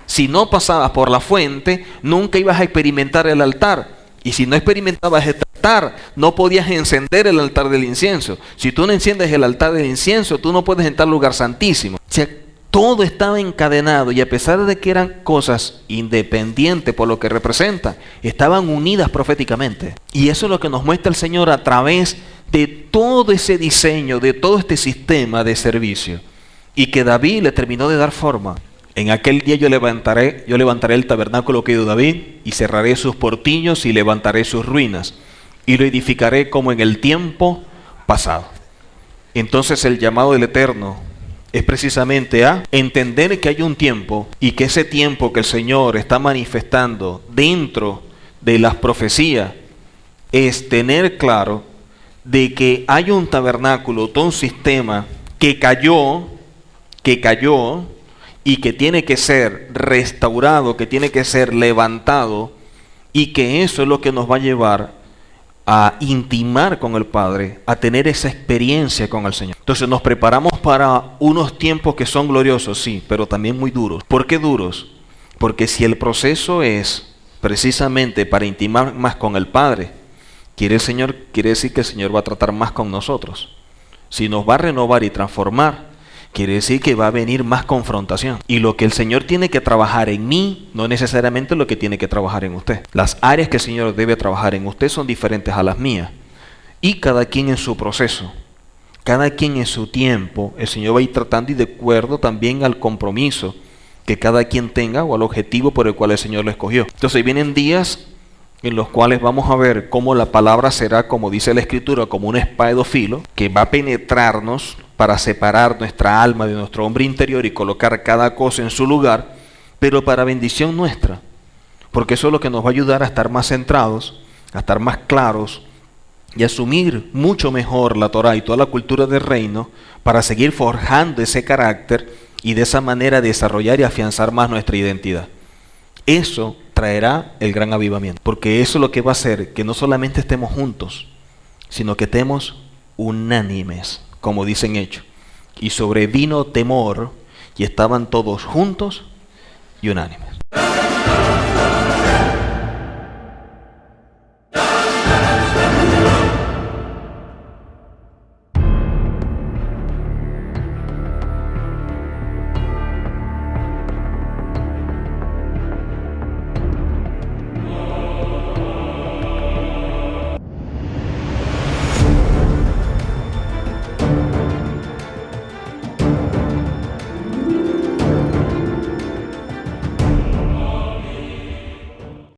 Si no pasabas por la fuente, nunca ibas a experimentar el altar. Y si no experimentabas este altar, no podías encender el altar del incienso. Si tú no enciendes el altar del incienso, tú no puedes entrar al lugar santísimo. O sea, todo estaba encadenado y a pesar de que eran cosas independientes por lo que representan, estaban unidas proféticamente. Y eso es lo que nos muestra el Señor a través de todo ese diseño, de todo este sistema de servicio, y que David le terminó de dar forma. En aquel día yo levantaré el tabernáculo que dio David, y cerraré sus portillos y levantaré sus ruinas, y lo edificaré como en el tiempo pasado. Entonces el llamado del Eterno es precisamente a entender que hay un tiempo, y que ese tiempo que el Señor está manifestando dentro de las profecías es tener claro de que hay un tabernáculo, todo un sistema que cayó y que tiene que ser restaurado, que tiene que ser levantado, y que eso es lo que nos va a llevar a intimar con el Padre, a tener esa experiencia con el Señor. Entonces nos preparamos para unos tiempos que son gloriosos, sí, pero también muy duros. ¿Por qué duros? Porque si el proceso es precisamente para intimar más con el Padre, quiere decir que el Señor va a tratar más con nosotros. Si nos va a renovar y transformar, quiere decir que va a venir más confrontación. Y lo que el Señor tiene que trabajar en mí, no necesariamente lo que tiene que trabajar en usted. Las áreas que el Señor debe trabajar en usted son diferentes a las mías. Y cada quien en su proceso, cada quien en su tiempo, el Señor va a ir tratando, y de acuerdo también al compromiso que cada quien tenga o al objetivo por el cual el Señor lo escogió. Entonces vienen días en los cuales vamos a ver cómo la palabra será, como dice la Escritura, como una espada de dos filos, que va a penetrarnos para separar nuestra alma de nuestro hombre interior y colocar cada cosa en su lugar, pero para bendición nuestra, porque eso es lo que nos va a ayudar a estar más centrados, a estar más claros y asumir mucho mejor la Torá y toda la cultura del reino, para seguir forjando ese carácter y de esa manera desarrollar y afianzar más nuestra identidad. Eso traerá el gran avivamiento, porque eso es lo que va a hacer que no solamente estemos juntos, sino que estemos unánimes, como dicen Hechos. Y sobrevino temor, y estaban todos juntos y unánimes.